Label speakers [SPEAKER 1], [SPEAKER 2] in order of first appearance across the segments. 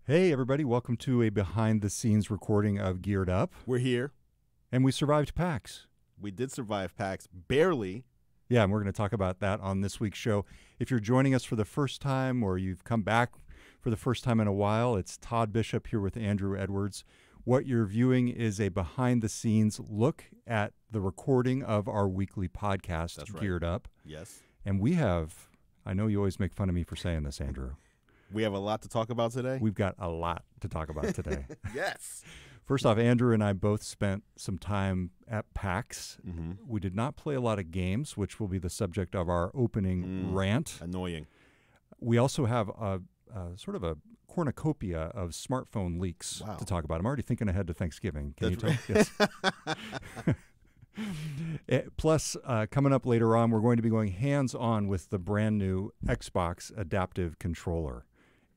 [SPEAKER 1] Hey, everybody. Welcome to a behind-the-scenes recording of Geared Up.
[SPEAKER 2] We're here.
[SPEAKER 1] And we survived PAX.
[SPEAKER 2] We did survive PAX, barely.
[SPEAKER 1] Yeah, and we're going to talk about that on this week's show. If you're joining us for the first time or you've come back for the first time in a while, it's Todd Bishop here with Andrew Edwards. What you're viewing is a behind-the-scenes look at the recording of our weekly podcast,
[SPEAKER 2] That's right.
[SPEAKER 1] Geared Up.
[SPEAKER 2] Yes.
[SPEAKER 1] And we have, I know you always make fun of me for saying this, Andrew.
[SPEAKER 2] We have a lot to talk about today.
[SPEAKER 1] We've got a lot to talk about today.
[SPEAKER 2] Yes.
[SPEAKER 1] First off, Andrew and I both spent some time at PAX.
[SPEAKER 2] Mm-hmm.
[SPEAKER 1] We did not play a lot of games, which will be the subject of our opening rant.
[SPEAKER 2] Annoying.
[SPEAKER 1] We also have a sort of a cornucopia of smartphone leaks to talk about. I'm already thinking ahead to Thanksgiving. Can you tell? Yes. Plus, coming up later on, we're going to be going hands-on with the brand new Xbox Adaptive Controller.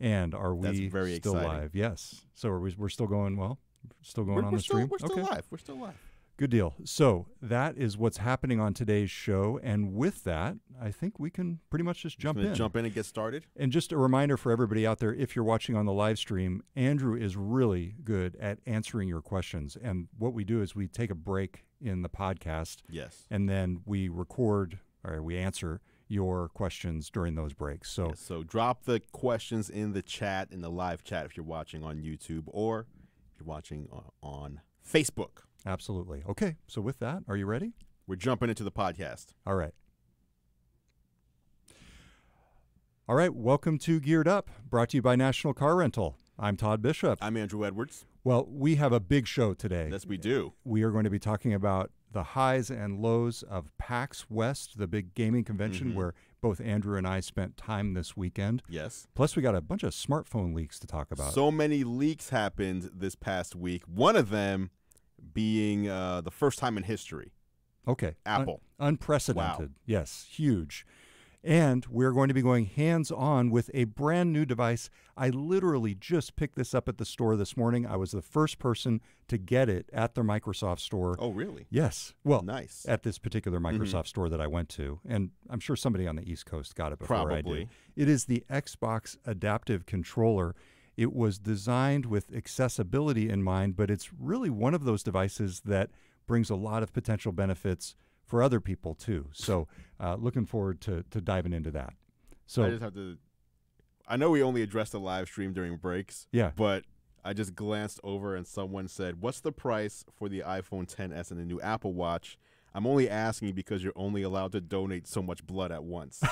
[SPEAKER 1] And are we
[SPEAKER 2] very
[SPEAKER 1] still
[SPEAKER 2] exciting.
[SPEAKER 1] live? Yes. So we're still going well? Still going on the stream?
[SPEAKER 2] We're still live. We're still live.
[SPEAKER 1] Good deal. So that is what's happening on today's show. And with that, I think we can pretty much just jump in.
[SPEAKER 2] Jump in and get started.
[SPEAKER 1] And just a reminder for everybody out there, if you're watching on the live stream, Andrew is really good at answering your questions. And what we do is we take a break in the podcast.
[SPEAKER 2] Yes.
[SPEAKER 1] And then we record or we answer your questions during those breaks. So,
[SPEAKER 2] yes, so drop the questions in the chat, in the live chat if you're watching on YouTube or if you're watching on Facebook.
[SPEAKER 1] Absolutely. Okay. So with that, are you ready?
[SPEAKER 2] We're jumping into the podcast.
[SPEAKER 1] All right. All right. Welcome to Geared Up, brought to you by National Car Rental. I'm Todd Bishop.
[SPEAKER 2] I'm Andrew Edwards.
[SPEAKER 1] Well, we have a big show today.
[SPEAKER 2] Yes, we do.
[SPEAKER 1] We are going to be talking about the highs and lows of PAX West, the big gaming convention where both Andrew and I spent time this weekend.
[SPEAKER 2] Yes.
[SPEAKER 1] Plus, we got a bunch of smartphone leaks to talk about.
[SPEAKER 2] So many leaks happened this past week. One of them being the first time in history.
[SPEAKER 1] Okay.
[SPEAKER 2] Apple.
[SPEAKER 1] Unprecedented.
[SPEAKER 2] Wow.
[SPEAKER 1] Yes, huge. And we're going to be going hands-on with a brand new device. I literally just picked this up at the store this morning. I was the first person to get it at the Microsoft store.
[SPEAKER 2] Oh, really?
[SPEAKER 1] Yes. Well,
[SPEAKER 2] nice.
[SPEAKER 1] At this particular Microsoft store that I went to. And I'm sure somebody on the East Coast got it before I did. It is the Xbox Adaptive Controller. It was designed with accessibility in mind, but it's really one of those devices that brings a lot of potential benefits for other people too. So looking forward to diving into that. So
[SPEAKER 2] I just have to, I know we only addressed the live stream during breaks.
[SPEAKER 1] Yeah.
[SPEAKER 2] But I just glanced over and someone said, what's the price for the iPhone XS and the new Apple Watch? I'm only asking because you're only allowed to donate so much blood at once.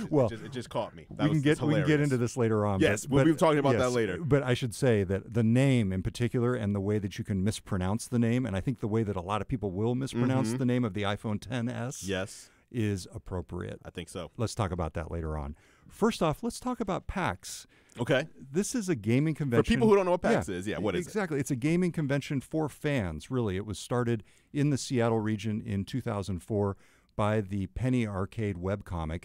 [SPEAKER 1] Well,
[SPEAKER 2] it just caught me.
[SPEAKER 1] We can get into this later on.
[SPEAKER 2] Yes, we'll be talking about that later.
[SPEAKER 1] But I should say that the name in particular and the way that you can mispronounce the name, and I think the way that a lot of people will mispronounce the name of the iPhone XS is appropriate.
[SPEAKER 2] I think so.
[SPEAKER 1] Let's talk about that later on. First off, let's talk about PAX.
[SPEAKER 2] Okay.
[SPEAKER 1] This is a gaming convention.
[SPEAKER 2] For people who don't know what PAX is, what is it?
[SPEAKER 1] Exactly. It's a gaming convention for fans, really. It was started in the Seattle region in 2004 by the Penny Arcade webcomic.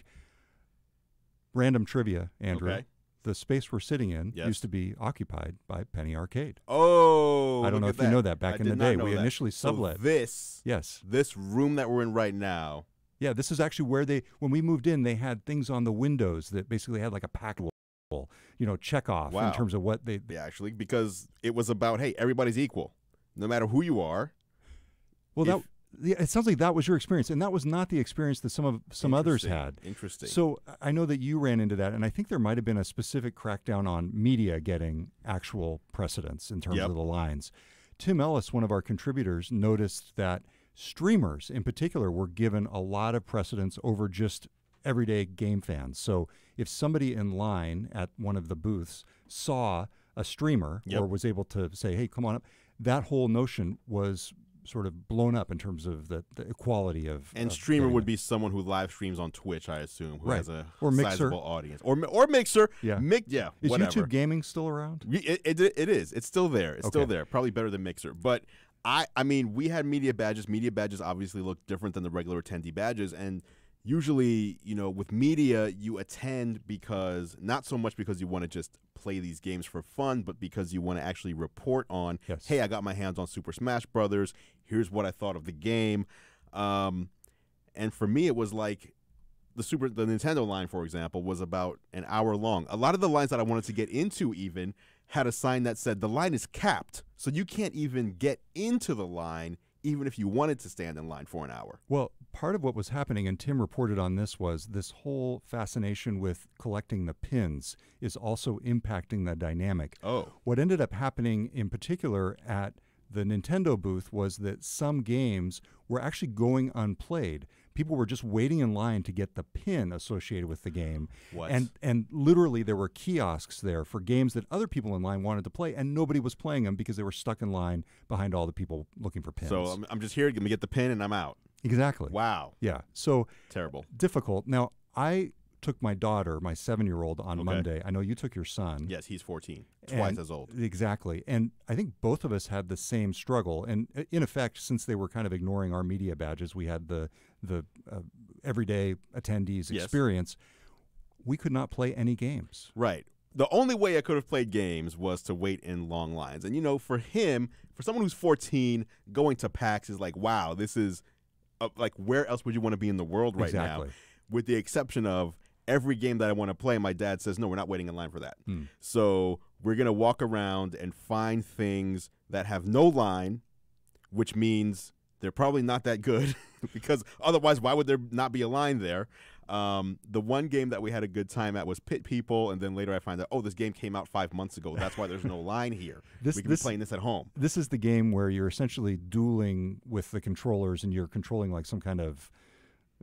[SPEAKER 1] Random trivia, Andrew.
[SPEAKER 2] Okay.
[SPEAKER 1] The space we're sitting in used to be occupied by Penny Arcade.
[SPEAKER 2] Oh,
[SPEAKER 1] I don't know if you know that. Back in the day, we initially sublet.
[SPEAKER 2] So this room that we're in right now.
[SPEAKER 1] Yeah, this is actually where when we moved in, they had things on the windows that basically had like a pack check off in terms of what they.
[SPEAKER 2] Yeah, actually, because it was about, hey, everybody's equal, no matter who you are.
[SPEAKER 1] Well, it sounds like that was your experience, and that was not the experience that some others had.
[SPEAKER 2] Interesting.
[SPEAKER 1] So I know that you ran into that, and I think there might have been a specific crackdown on media getting actual precedence in terms of the lines. Tim Ellis, one of our contributors, noticed that streamers in particular were given a lot of precedence over just everyday game fans. So if somebody in line at one of the booths saw a streamer or was able to say, hey, come on up, that whole notion was sort of blown up in terms of the equality of.
[SPEAKER 2] And streamer would be someone who live streams on Twitch, I assume, who has a sizable audience. Or Mixer.
[SPEAKER 1] Yeah.
[SPEAKER 2] Is
[SPEAKER 1] whatever. YouTube Gaming still around?
[SPEAKER 2] It is. It's still there. It's still there. Probably better than Mixer. But I mean, we had media badges. Media badges obviously look different than the regular attendee badges. And usually, with media, you attend because, not so much because you want to just play these games for fun, but because you want to actually report on, hey, I got my hands on Super Smash Brothers. Here's what I thought of the game. And for me, it was like, the Nintendo line, for example, was about an hour long. A lot of the lines that I wanted to get into even had a sign that said the line is capped, so you can't even get into the line even if you wanted to stand in line for an hour.
[SPEAKER 1] Well, part of what was happening, and Tim reported on this, was this whole fascination with collecting the pins is also impacting the dynamic.
[SPEAKER 2] Oh.
[SPEAKER 1] What ended up happening in particular at the Nintendo booth was that some games were actually going unplayed. People were just waiting in line to get the pin associated with the game.
[SPEAKER 2] What?
[SPEAKER 1] And literally there were kiosks there for games that other people in line wanted to play, and nobody was playing them because they were stuck in line behind all the people looking for pins.
[SPEAKER 2] So I'm just here to get the pin and I'm out.
[SPEAKER 1] Exactly.
[SPEAKER 2] Wow.
[SPEAKER 1] Yeah. So
[SPEAKER 2] terrible.
[SPEAKER 1] Difficult. Now, I took my daughter, my 7-year-old, on Monday. I know you took your son.
[SPEAKER 2] Yes, he's 14, twice as old.
[SPEAKER 1] Exactly. And I think both of us had the same struggle. And in effect, since they were kind of ignoring our media badges, we had the everyday attendees experience. We could not play any games.
[SPEAKER 2] Right. The only way I could have played games was to wait in long lines. And, you know, for him, for someone who's 14, going to PAX is like, wow, this is like, where else would you want to be in the world right now? With the exception of every game that I want to play, my dad says, no, we're not waiting in line for that. So we're going to walk around and find things that have no line, which means they're probably not that good because otherwise, why would there not be a line there? The one game that we had a good time at was Pit People, and then later I find out, oh, this game came out 5 months ago. That's why there's no line here. We can be playing this at home.
[SPEAKER 1] This is the game where you're essentially dueling with the controllers, and you're controlling like some kind of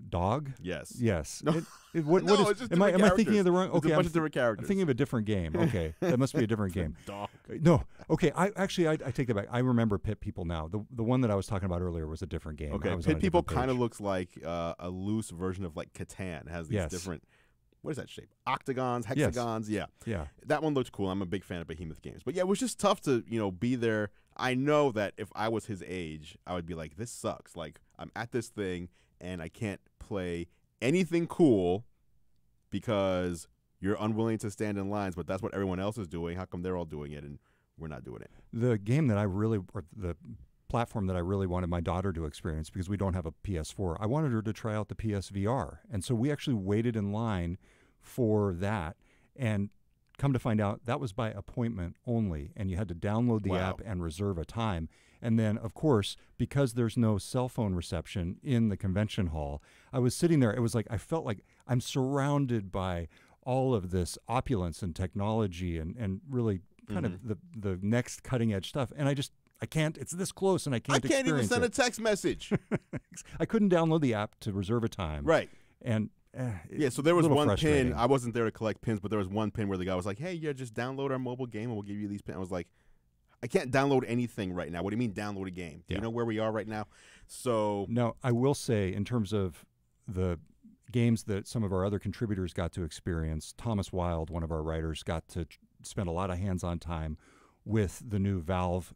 [SPEAKER 1] dog.
[SPEAKER 2] Yes.
[SPEAKER 1] Yes.
[SPEAKER 2] No.
[SPEAKER 1] It's just am I thinking of the wrong? Okay,
[SPEAKER 2] a bunch of different characters.
[SPEAKER 1] I'm thinking of a different game. Okay, that must be a different game.
[SPEAKER 2] Dog.
[SPEAKER 1] No. Okay. I take that back. I remember Pit People now. The one that I was talking about earlier was a different game.
[SPEAKER 2] Okay. Pit People kind of looks like a loose version of like Catan. It has these different. What is that shape? Octagons, hexagons.
[SPEAKER 1] Yes. Yeah.
[SPEAKER 2] That one looks cool. I'm a big fan of Behemoth games. But yeah, it was just tough to be there. I know that if I was his age, I would be like, this sucks. Like I'm at this thing and I can't play anything cool because you're unwilling to stand in lines, but that's what everyone else is doing. How come they're all doing it and we're not doing it?
[SPEAKER 1] The game that the platform that I really wanted my daughter to experience, because we don't have a PS4, I wanted her to try out the PSVR. And so we actually waited in line for that, and come to find out that was by appointment only, and you had to download the app and reserve a time. And then, of course, because there's no cell phone reception in the convention hall, I was sitting there. It was like I felt like I'm surrounded by all of this opulence and technology and really kind of the next cutting edge stuff. And I can't, it's this close and I can't
[SPEAKER 2] even send a text message.
[SPEAKER 1] I couldn't download the app to reserve a time.
[SPEAKER 2] Right.
[SPEAKER 1] And
[SPEAKER 2] yeah, so there was one pin. I wasn't there to collect pins, but there was one pin where the guy was like, hey, yeah, just download our mobile game and we'll give you these pins. I was like, I can't download anything right now. What do you mean download a game? Do you know where we are right now? So
[SPEAKER 1] no, I will say in terms of the games that some of our other contributors got to experience, Thomas Wild, one of our writers, got to spend a lot of hands-on time with the new Valve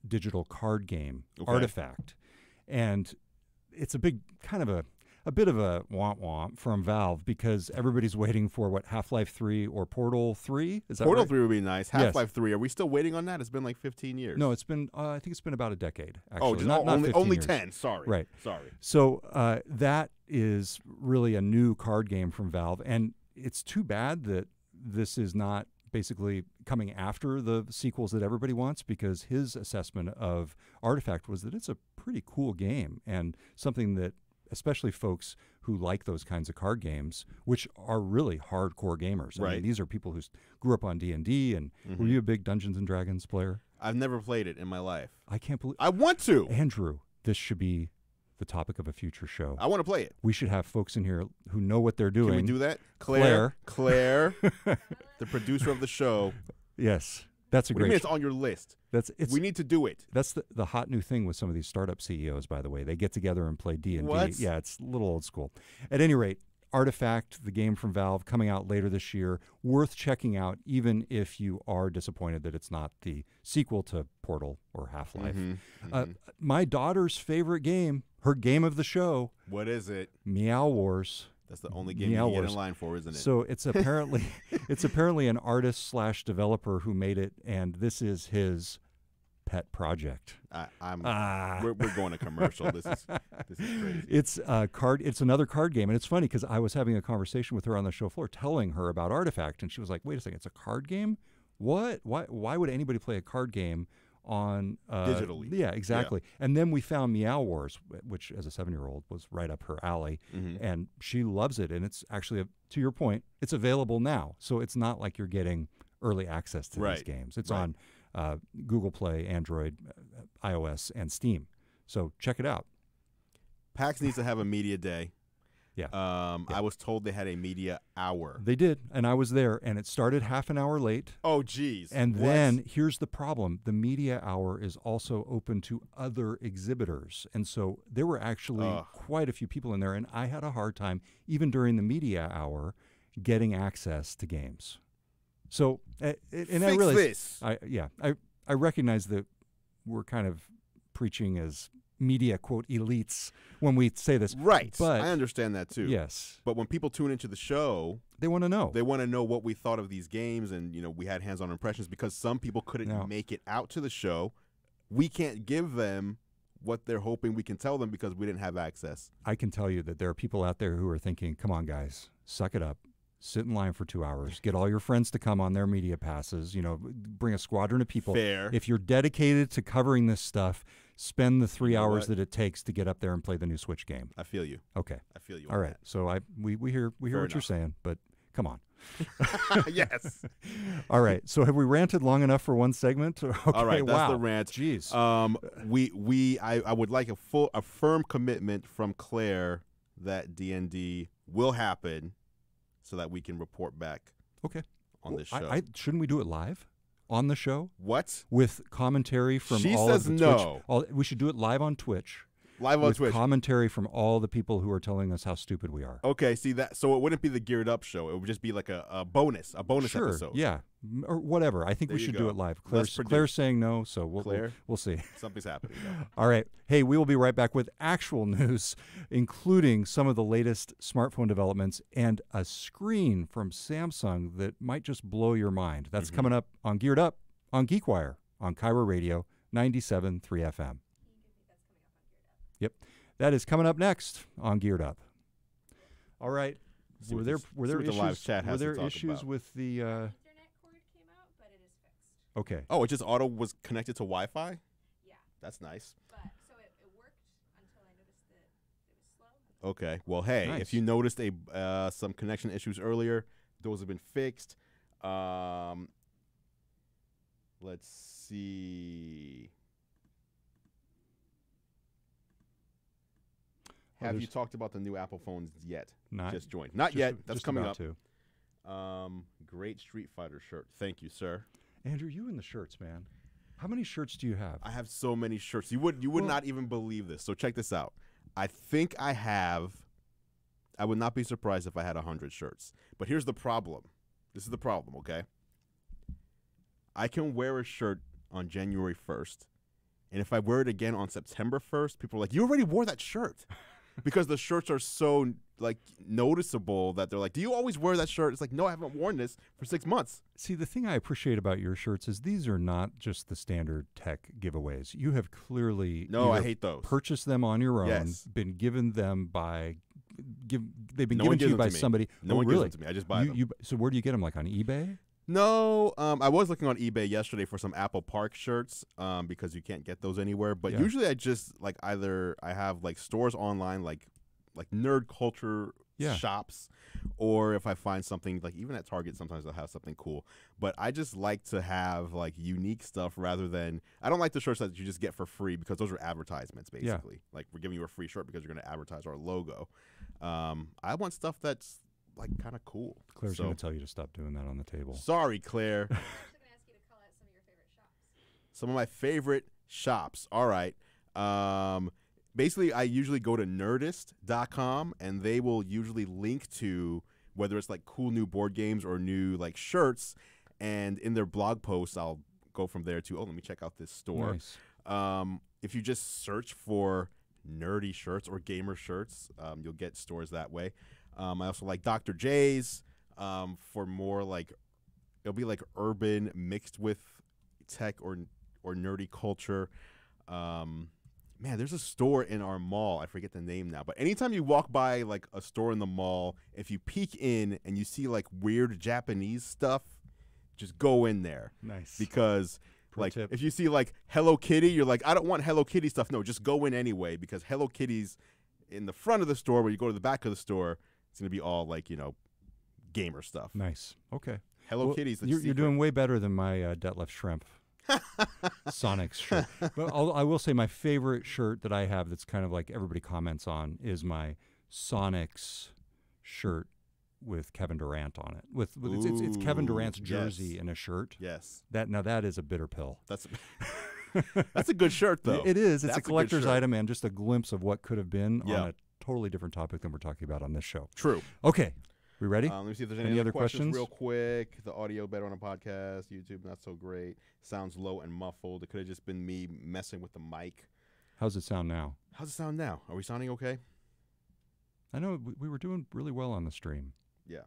[SPEAKER 1] digital card game, Artifact. And it's a big kind of a bit of a womp-womp from Valve because everybody's waiting for, what, Half-Life 3 or Portal 3? Is that
[SPEAKER 2] Portal
[SPEAKER 1] right?
[SPEAKER 2] 3 would be nice. Half-Life 3, are we still waiting on that? It's been like 15 years.
[SPEAKER 1] No, it's been, I think it's been about a decade, actually.
[SPEAKER 2] Oh, only
[SPEAKER 1] years.
[SPEAKER 2] 10. Sorry.
[SPEAKER 1] Right.
[SPEAKER 2] Sorry.
[SPEAKER 1] So that is really a new card game from Valve, and it's too bad that this is not basically coming after the sequels that everybody wants, because his assessment of Artifact was that it's a pretty cool game and something that especially folks who like those kinds of card games, which are really hardcore gamers. I mean, these are people who grew up on D&D, and were you a big Dungeons & Dragons player?
[SPEAKER 2] I've never played it in my life.
[SPEAKER 1] I can't believe...
[SPEAKER 2] I want to!
[SPEAKER 1] Andrew, this should be the topic of a future show.
[SPEAKER 2] I want to play it.
[SPEAKER 1] We should have folks in here who know what they're doing.
[SPEAKER 2] Can we do that? Claire, the producer of the show.
[SPEAKER 1] Yes. That's a great.
[SPEAKER 2] What do you mean it's on your list? We need to do it.
[SPEAKER 1] That's the hot new thing with some of these startup CEOs, by the way. They get together and play D&D.
[SPEAKER 2] What?
[SPEAKER 1] Yeah, it's a little old school. At any rate, Artifact, the game from Valve, coming out later this year, worth checking out, even if you are disappointed that it's not the sequel to Portal or Half-Life. My daughter's favorite game, her game of the show.
[SPEAKER 2] What is it?
[SPEAKER 1] Meow Wars.
[SPEAKER 2] That's the only game you get in line for, isn't it?
[SPEAKER 1] So it's apparently an artist/developer who made it, and this is his pet project.
[SPEAKER 2] We're going to commercial. This is crazy.
[SPEAKER 1] It's It's another card game, and it's funny because I was having a conversation with her on the show floor, telling her about Artifact, and she was like, "Wait a second, it's a card game? What? Why would anybody play a card game on
[SPEAKER 2] digitally?"
[SPEAKER 1] Yeah, exactly. Yeah. And then we found Meow Wars, which as a 7-year-old was right up her alley, and she loves it. And it's actually, to your point, it's available now, so it's not like you're getting early access to these games. It's on Google Play, Android, iOS, and Steam. So check it out.
[SPEAKER 2] PAX needs to have a media day.
[SPEAKER 1] Yeah.
[SPEAKER 2] I was told they had a media hour.
[SPEAKER 1] They did, and I was there, and it started half an hour late.
[SPEAKER 2] Oh, geez.
[SPEAKER 1] And then here's the problem. The media hour is also open to other exhibitors. And so there were actually quite a few people in there, and I had a hard time, even during the media hour, getting access to games. So, and I realized, I recognize that we're kind of preaching as media, quote, elites when we say this.
[SPEAKER 2] Right.
[SPEAKER 1] But
[SPEAKER 2] I understand that too.
[SPEAKER 1] Yes.
[SPEAKER 2] But when people tune into the show,
[SPEAKER 1] they want to know.
[SPEAKER 2] They want to know what we thought of these games, and we had hands-on impressions because some people couldn't make it out to the show. We can't give them what they're hoping we can tell them because we didn't have access.
[SPEAKER 1] I can tell you that there are people out there who are thinking, "Come on, guys, suck it up. Sit in line for 2 hours. Get all your friends to come on their media passes. Bring a squadron of people.
[SPEAKER 2] Fair.
[SPEAKER 1] If you're dedicated to covering this stuff, spend the 3 hours that it takes to get up there and play the new Switch game."
[SPEAKER 2] I feel you.
[SPEAKER 1] Okay.
[SPEAKER 2] I feel you.
[SPEAKER 1] All right. So we hear what you're saying, but come on.
[SPEAKER 2] Yes.
[SPEAKER 1] All right. So have we ranted long enough for one segment? Okay,
[SPEAKER 2] all right. That's the rant.
[SPEAKER 1] Jeez.
[SPEAKER 2] I would like a firm commitment from Claire that D&D will happen, so that we can report back.
[SPEAKER 1] Okay.
[SPEAKER 2] On this show.
[SPEAKER 1] Shouldn't we do it live on the show?
[SPEAKER 2] What?
[SPEAKER 1] With commentary from all of the Twitch. We should do it live on Twitch.
[SPEAKER 2] Live on Twitch.
[SPEAKER 1] Commentary from all the people who are telling us how stupid we are.
[SPEAKER 2] Okay, see that. So it wouldn't be the Geared Up show. It would just be like a bonus episode.
[SPEAKER 1] Yeah, or whatever. I think we should do it live. Claire's saying no, so we'll see.
[SPEAKER 2] Something's happening.
[SPEAKER 1] All right. Hey, we will be right back with actual news, including some of the latest smartphone developments and a screen from Samsung that might just blow your mind. That's coming up on Geared Up on GeekWire on Cairo Radio 97.3 FM. Yep. That is coming up next on Geared Up. All right. Were there issues with the
[SPEAKER 3] Ethernet cord came out, but it is fixed.
[SPEAKER 1] Okay.
[SPEAKER 2] Oh, it just was connected to Wi-Fi?
[SPEAKER 3] Yeah.
[SPEAKER 2] That's nice.
[SPEAKER 3] But so it worked until I noticed that it was slow.
[SPEAKER 2] Okay. Well, hey, if you noticed some connection issues earlier, those have been fixed. Let's see. Have you talked about the new Apple phones yet? Just joined. Not yet. That's coming up. Great Street Fighter shirt. Thank you, sir.
[SPEAKER 1] Andrew, you and the shirts, man. How many shirts do you have?
[SPEAKER 2] I have so many shirts. You would not even believe this. So check this out. I think I would not be surprised if I had 100 shirts. But here's the problem. This is the problem, okay? I can wear a shirt on January 1st, and if I wear it again on September 1st, people are like, "You already wore that shirt." Because the shirts are so noticeable that they're like, "Do you always wear that shirt?" It's like, "No, I haven't worn this for 6 months."
[SPEAKER 1] See, the thing I appreciate about your shirts is these are not just the standard tech giveaways. You have clearly
[SPEAKER 2] I hate those.
[SPEAKER 1] Purchased them on your own, been given them by they've been given to you by somebody.
[SPEAKER 2] No one gives them to me. I just buy them.
[SPEAKER 1] So where do you get them? Like on eBay?
[SPEAKER 2] No, I was looking on eBay yesterday for some Apple Park shirts because you can't get those anywhere. But usually I just either I have stores online like nerd culture shops, or if I find something even at Target, sometimes I'll have something cool. But I just like to have unique stuff rather than I don't like the shirts that you just get for free because those are advertisements basically. Like we're giving you a free shirt because you're going to advertise our logo. I want stuff that's kind of cool.
[SPEAKER 1] Claire's going to tell you to stop doing that on the table.
[SPEAKER 2] Sorry, Claire.
[SPEAKER 3] I'm actually going to ask you to call out some of your favorite shops.
[SPEAKER 2] Some of my favorite shops. All right. Basically, I usually go to Nerdist.com, and they will usually link to whether it's cool new board games or new shirts. And in their blog posts, I'll go from there to, let me check out this store.
[SPEAKER 1] Nice.
[SPEAKER 2] If you just search for nerdy shirts or gamer shirts, you'll get stores that way. I also like Dr. J's for more it'll be urban mixed with tech or or nerdy culture. Man, there's a store in our mall. I forget the name now. But anytime you walk by like a store in the mall, if you peek in and you see like weird Japanese stuff, just go in there.
[SPEAKER 1] Nice.
[SPEAKER 2] Because
[SPEAKER 1] Pro
[SPEAKER 2] like
[SPEAKER 1] tip.
[SPEAKER 2] if you see like Hello Kitty, you're like, I don't want Hello Kitty stuff. No, just go in anyway, because Hello Kitty's in the front of the store. When you go to the back of the store, it's going to be all like, gamer stuff.
[SPEAKER 1] Nice. Okay.
[SPEAKER 2] Hello Kitty's the
[SPEAKER 1] You're
[SPEAKER 2] secret.
[SPEAKER 1] doing way better than my Detlef Shrimp Sonics shirt. But I will say my favorite shirt that I have that's kind of like everybody comments on is my Sonics shirt with Kevin Durant on it. It's Kevin Durant's jersey
[SPEAKER 2] yes.
[SPEAKER 1] in a shirt.
[SPEAKER 2] Yes.
[SPEAKER 1] That is a bitter pill.
[SPEAKER 2] That's a good shirt, though.
[SPEAKER 1] It is. It's
[SPEAKER 2] That's
[SPEAKER 1] a collector's
[SPEAKER 2] good shirt.
[SPEAKER 1] item and just a glimpse of what could have been
[SPEAKER 2] Yeah.
[SPEAKER 1] on a totally different topic than we're talking about on this show.
[SPEAKER 2] True.
[SPEAKER 1] Okay. We ready?
[SPEAKER 2] Let me see if there's
[SPEAKER 1] Any
[SPEAKER 2] any
[SPEAKER 1] other
[SPEAKER 2] other questions
[SPEAKER 1] questions?
[SPEAKER 2] real quick. The audio better on a podcast. YouTube not so great. Sounds low and muffled. It could have just been me messing with the mic.
[SPEAKER 1] How's it sound now?
[SPEAKER 2] How's it sound now? Are we sounding okay?
[SPEAKER 1] I know we were doing really well on the stream.
[SPEAKER 2] Yeah.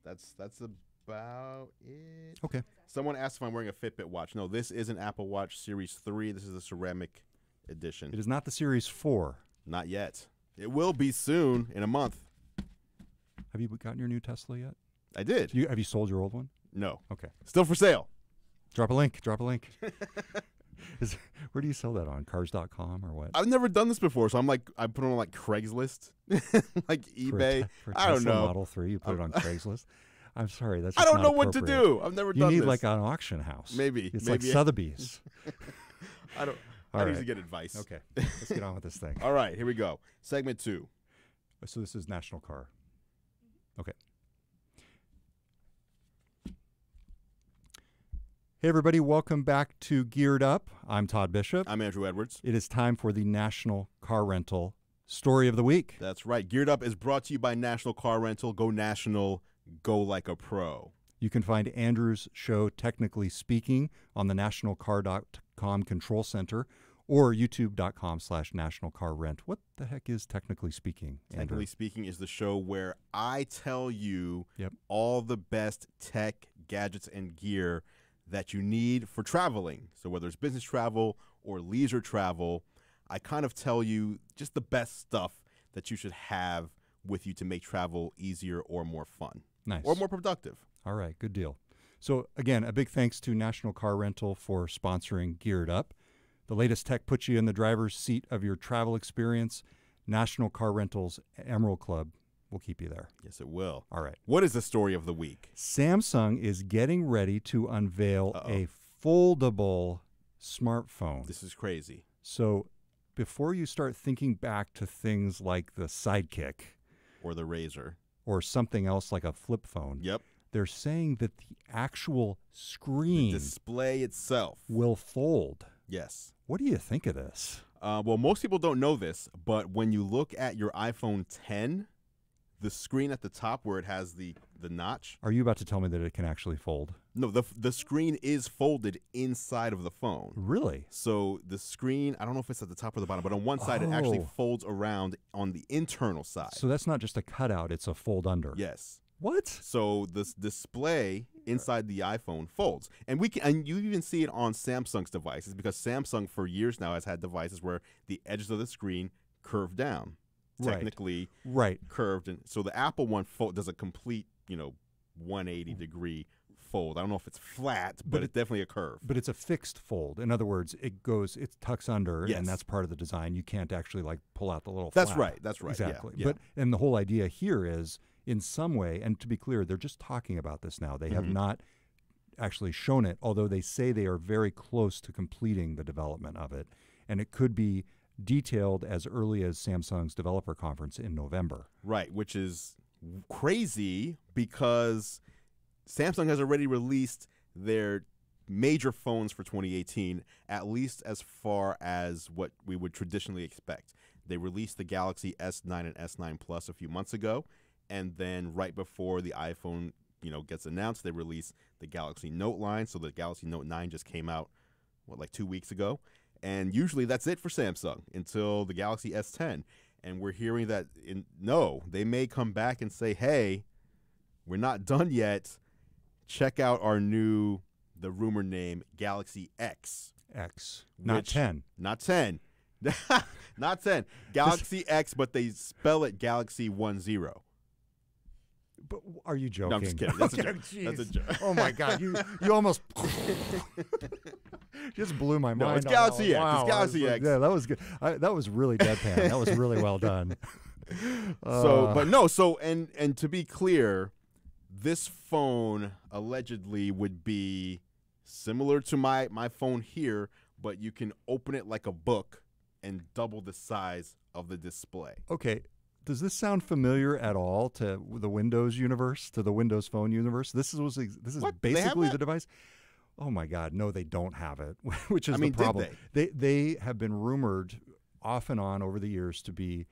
[SPEAKER 2] That's about it.
[SPEAKER 1] Okay.
[SPEAKER 2] Someone asked if I'm wearing a Fitbit watch. No, this is an Apple Watch Series 3. This is a ceramic edition.
[SPEAKER 1] It is not the Series 4.
[SPEAKER 2] Not yet. It will be soon, in a month.
[SPEAKER 1] Have you gotten your new Tesla yet?
[SPEAKER 2] I did.
[SPEAKER 1] Have you sold your old one?
[SPEAKER 2] No.
[SPEAKER 1] Okay.
[SPEAKER 2] Still for sale.
[SPEAKER 1] Drop a link. Where do you sell that on? Cars.com or what?
[SPEAKER 2] I've never done this before, so I put it on like Craigslist, like eBay.
[SPEAKER 1] For a
[SPEAKER 2] I don't
[SPEAKER 1] Tesla
[SPEAKER 2] know.
[SPEAKER 1] Model 3, you put it on Craigslist. I'm sorry, that's
[SPEAKER 2] I
[SPEAKER 1] just
[SPEAKER 2] don't
[SPEAKER 1] not
[SPEAKER 2] know what to
[SPEAKER 1] appropriate.
[SPEAKER 2] do. I've never
[SPEAKER 1] You
[SPEAKER 2] done
[SPEAKER 1] need
[SPEAKER 2] this.
[SPEAKER 1] like an auction house.
[SPEAKER 2] Maybe.
[SPEAKER 1] It's
[SPEAKER 2] maybe
[SPEAKER 1] like Sotheby's.
[SPEAKER 2] I don't.
[SPEAKER 1] All
[SPEAKER 2] I need
[SPEAKER 1] right.
[SPEAKER 2] to get advice.
[SPEAKER 1] Okay, let's get on with this thing.
[SPEAKER 2] All right, here we go. Segment 2.
[SPEAKER 1] So this is National Car. Okay. Hey everybody, welcome back to Geared Up. I'm Todd Bishop.
[SPEAKER 2] I'm Andrew Edwards.
[SPEAKER 1] It is time for the National Car Rental Story of the Week.
[SPEAKER 2] That's right. Geared Up is brought to you by National Car Rental. Go national. Go like a pro.
[SPEAKER 1] You can find Andrew's show, Technically Speaking, on the nationalcar.com control center or youtube.com/nationalcarrent. What the heck is Technically Speaking, Andrew?
[SPEAKER 2] Technically Speaking is the show where I tell you
[SPEAKER 1] Yep.
[SPEAKER 2] all the best tech, gadgets, and gear that you need for traveling. So whether it's business travel or leisure travel, I kind of tell you just the best stuff that you should have with you to make travel easier or more fun.
[SPEAKER 1] Nice.
[SPEAKER 2] Or more productive.
[SPEAKER 1] All right, good deal. So again, a big thanks to National Car Rental for sponsoring Geared Up. The latest tech puts you in the driver's seat of your travel experience. National Car Rental's Emerald Club will keep you there.
[SPEAKER 2] Yes, it will.
[SPEAKER 1] All right.
[SPEAKER 2] What is the story of the week?
[SPEAKER 1] Samsung is getting ready to unveil
[SPEAKER 2] Uh-oh.
[SPEAKER 1] a foldable smartphone.
[SPEAKER 2] This is crazy.
[SPEAKER 1] So before you start thinking back to things like the Sidekick
[SPEAKER 2] Or the Razor.
[SPEAKER 1] or something else like a flip phone,
[SPEAKER 2] Yep.
[SPEAKER 1] they're saying that the actual
[SPEAKER 2] The
[SPEAKER 1] screen
[SPEAKER 2] display itself.
[SPEAKER 1] will fold.
[SPEAKER 2] Yes.
[SPEAKER 1] What do you think of this?
[SPEAKER 2] Well, most people don't know this, but when you look at your iPhone 10, the screen at the top where it has the notch,
[SPEAKER 1] Are you about to tell me that it can actually fold?
[SPEAKER 2] no, the screen is folded inside of the phone.
[SPEAKER 1] Really?
[SPEAKER 2] So the screen, I don't know if it's at the top or the bottom, but on one side it actually
[SPEAKER 1] Oh.
[SPEAKER 2] folds around on the internal side.
[SPEAKER 1] So that's not just a cutout, it's a fold under.
[SPEAKER 2] Yes.
[SPEAKER 1] What?
[SPEAKER 2] So this display inside the iPhone folds, and you even see it on Samsung's devices, because Samsung for years now has had devices where the edges of the screen curve down,
[SPEAKER 1] Right.
[SPEAKER 2] technically
[SPEAKER 1] Right.
[SPEAKER 2] curved, and so the Apple one does a complete 180-degree fold. I don't know if it's flat, but it's definitely a curve.
[SPEAKER 1] But it's a fixed fold. In other words, it tucks under,
[SPEAKER 2] Yes.
[SPEAKER 1] and that's part of the design. You can't actually like pull out the little
[SPEAKER 2] That's
[SPEAKER 1] flap.
[SPEAKER 2] right. That's right. Yeah,
[SPEAKER 1] Exactly.
[SPEAKER 2] yeah.
[SPEAKER 1] But and the whole idea here is, in some way, and to be clear, they're just talking about this now. They have
[SPEAKER 2] Mhm.
[SPEAKER 1] not actually shown it, although they say they are very close to completing the development of it. And it could be detailed as early as Samsung's developer conference in November.
[SPEAKER 2] Right, which is crazy because Samsung has already released their major phones for 2018, at least as far as what we would traditionally expect. They released the Galaxy S9 and S9 Plus a few months ago, and then right before the iPhone, gets announced, they released the Galaxy Note line. So the Galaxy Note 9 just came out, like 2 weeks ago. And usually that's it for Samsung until the Galaxy S10. And we're hearing that, they may come back and say, hey, we're not done yet. Check out our the rumor name, Galaxy X.
[SPEAKER 1] X, not
[SPEAKER 2] Which-
[SPEAKER 1] 10.
[SPEAKER 2] Not 10. Not 10. Galaxy X, but they spell it Galaxy 10.
[SPEAKER 1] But are you joking?
[SPEAKER 2] No, I'm just kidding. That's a
[SPEAKER 1] Okay,
[SPEAKER 2] joke. That's a
[SPEAKER 1] jeez.
[SPEAKER 2] joke.
[SPEAKER 1] Oh my God, you almost just blew my
[SPEAKER 2] No,
[SPEAKER 1] mind.
[SPEAKER 2] it's
[SPEAKER 1] on
[SPEAKER 2] Galaxy
[SPEAKER 1] that one.
[SPEAKER 2] X. It's
[SPEAKER 1] Wow,
[SPEAKER 2] Galaxy
[SPEAKER 1] I was
[SPEAKER 2] X.
[SPEAKER 1] Yeah, that was good. That was really deadpan. That was really well done.
[SPEAKER 2] And to be clear, this phone allegedly would be similar to my phone here, but you can open it like a book and double the size of the display.
[SPEAKER 1] Okay. Does this sound familiar at all to the Windows universe, to the Windows Phone universe? This is
[SPEAKER 2] What? They have
[SPEAKER 1] basically
[SPEAKER 2] that?
[SPEAKER 1] the device. Oh my God, no, they don't have it, which is
[SPEAKER 2] I mean,
[SPEAKER 1] the
[SPEAKER 2] did
[SPEAKER 1] problem. They have been rumored off and on over the years to be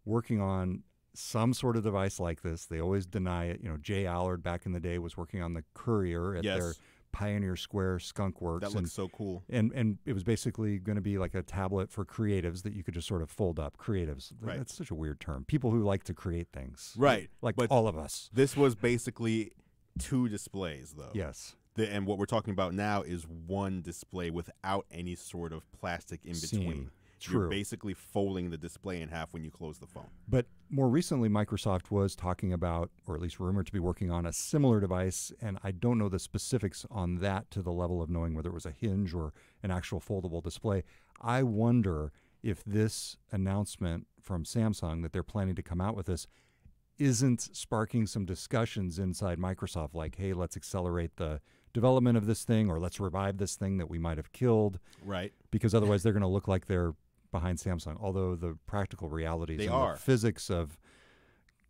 [SPEAKER 1] working on some sort of device like this. They always deny it. You know, Jay Allard back in the day was working on the Courier at their Pioneer Square Skunk Works.
[SPEAKER 2] That looks so cool.
[SPEAKER 1] And it was basically going to be like a tablet for creatives that you could just sort of fold up. Creatives.
[SPEAKER 2] Right.
[SPEAKER 1] That's such a weird term. People who like to create things.
[SPEAKER 2] Right.
[SPEAKER 1] Like
[SPEAKER 2] But
[SPEAKER 1] all of us.
[SPEAKER 2] This was basically 2 displays, though.
[SPEAKER 1] Yes.
[SPEAKER 2] And what we're talking about now is one display without any sort of plastic in between.
[SPEAKER 1] Seam. True.
[SPEAKER 2] You're basically folding the display in half when you close the phone.
[SPEAKER 1] But more recently, Microsoft was talking about, or at least rumored to be working on, a similar device, and I don't know the specifics on that to the level of knowing whether it was a hinge or an actual foldable display. I wonder if this announcement from Samsung that they're planning to come out with this isn't sparking some discussions inside Microsoft, like, hey, let's accelerate the development of this thing, or let's revive this thing that we might have killed,
[SPEAKER 2] Right.
[SPEAKER 1] because otherwise they're going to look like they're behind Samsung. Although the practical realities and the physics of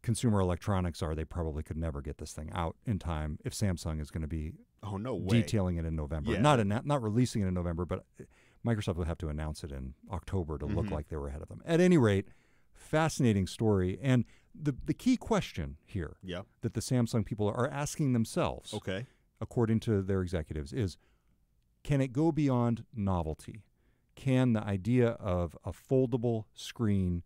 [SPEAKER 1] consumer electronics are they probably could never get this thing out in time if Samsung is going to be detailing it in November.
[SPEAKER 2] Yeah.
[SPEAKER 1] Not releasing it in November, but Microsoft will have to announce it in October to look like they were ahead of them. At any rate, fascinating story. And the key question here that the Samsung people are asking themselves, according to their executives, is can it go beyond novelty? Can the idea of a foldable screen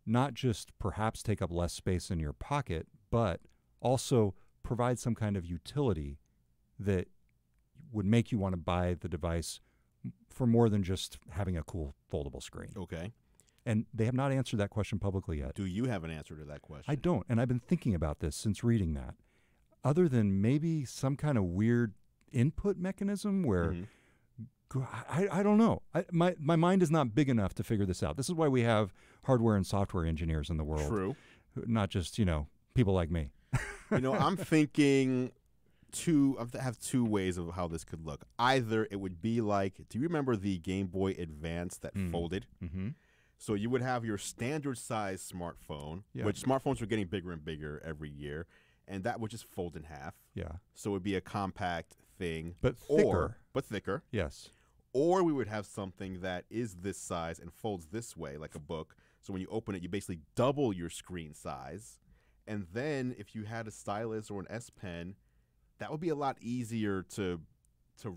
[SPEAKER 1] not just perhaps take up less space in your pocket, but also provide some kind of utility that would make you want to buy the device for more than just having a cool foldable screen?
[SPEAKER 2] Okay.
[SPEAKER 1] And they have not answered that question publicly yet.
[SPEAKER 2] Do you have an answer to that question?
[SPEAKER 1] I don't, and I've been thinking about this since reading that. Other than maybe some kind of weird input mechanism where I don't know. My mind is not big enough to figure this out. This is why we have hardware and software engineers in the world.
[SPEAKER 2] True.
[SPEAKER 1] Not just, people like me.
[SPEAKER 2] I'm thinking I have 2 ways of how this could look. Either it would be like, do you remember the Game Boy Advance that folded?
[SPEAKER 1] Mm-hmm.
[SPEAKER 2] So you would have your standard size smartphone, which smartphones are getting bigger and bigger every year, and that would just fold in half.
[SPEAKER 1] Yeah.
[SPEAKER 2] So it would be a compact thing.
[SPEAKER 1] But thicker.
[SPEAKER 2] But thicker.
[SPEAKER 1] Yes.
[SPEAKER 2] Or we would have something that is this size and folds this way like a book. So when you open it, you basically double your screen size. And then if you had a stylus or an S Pen, that would be a lot easier to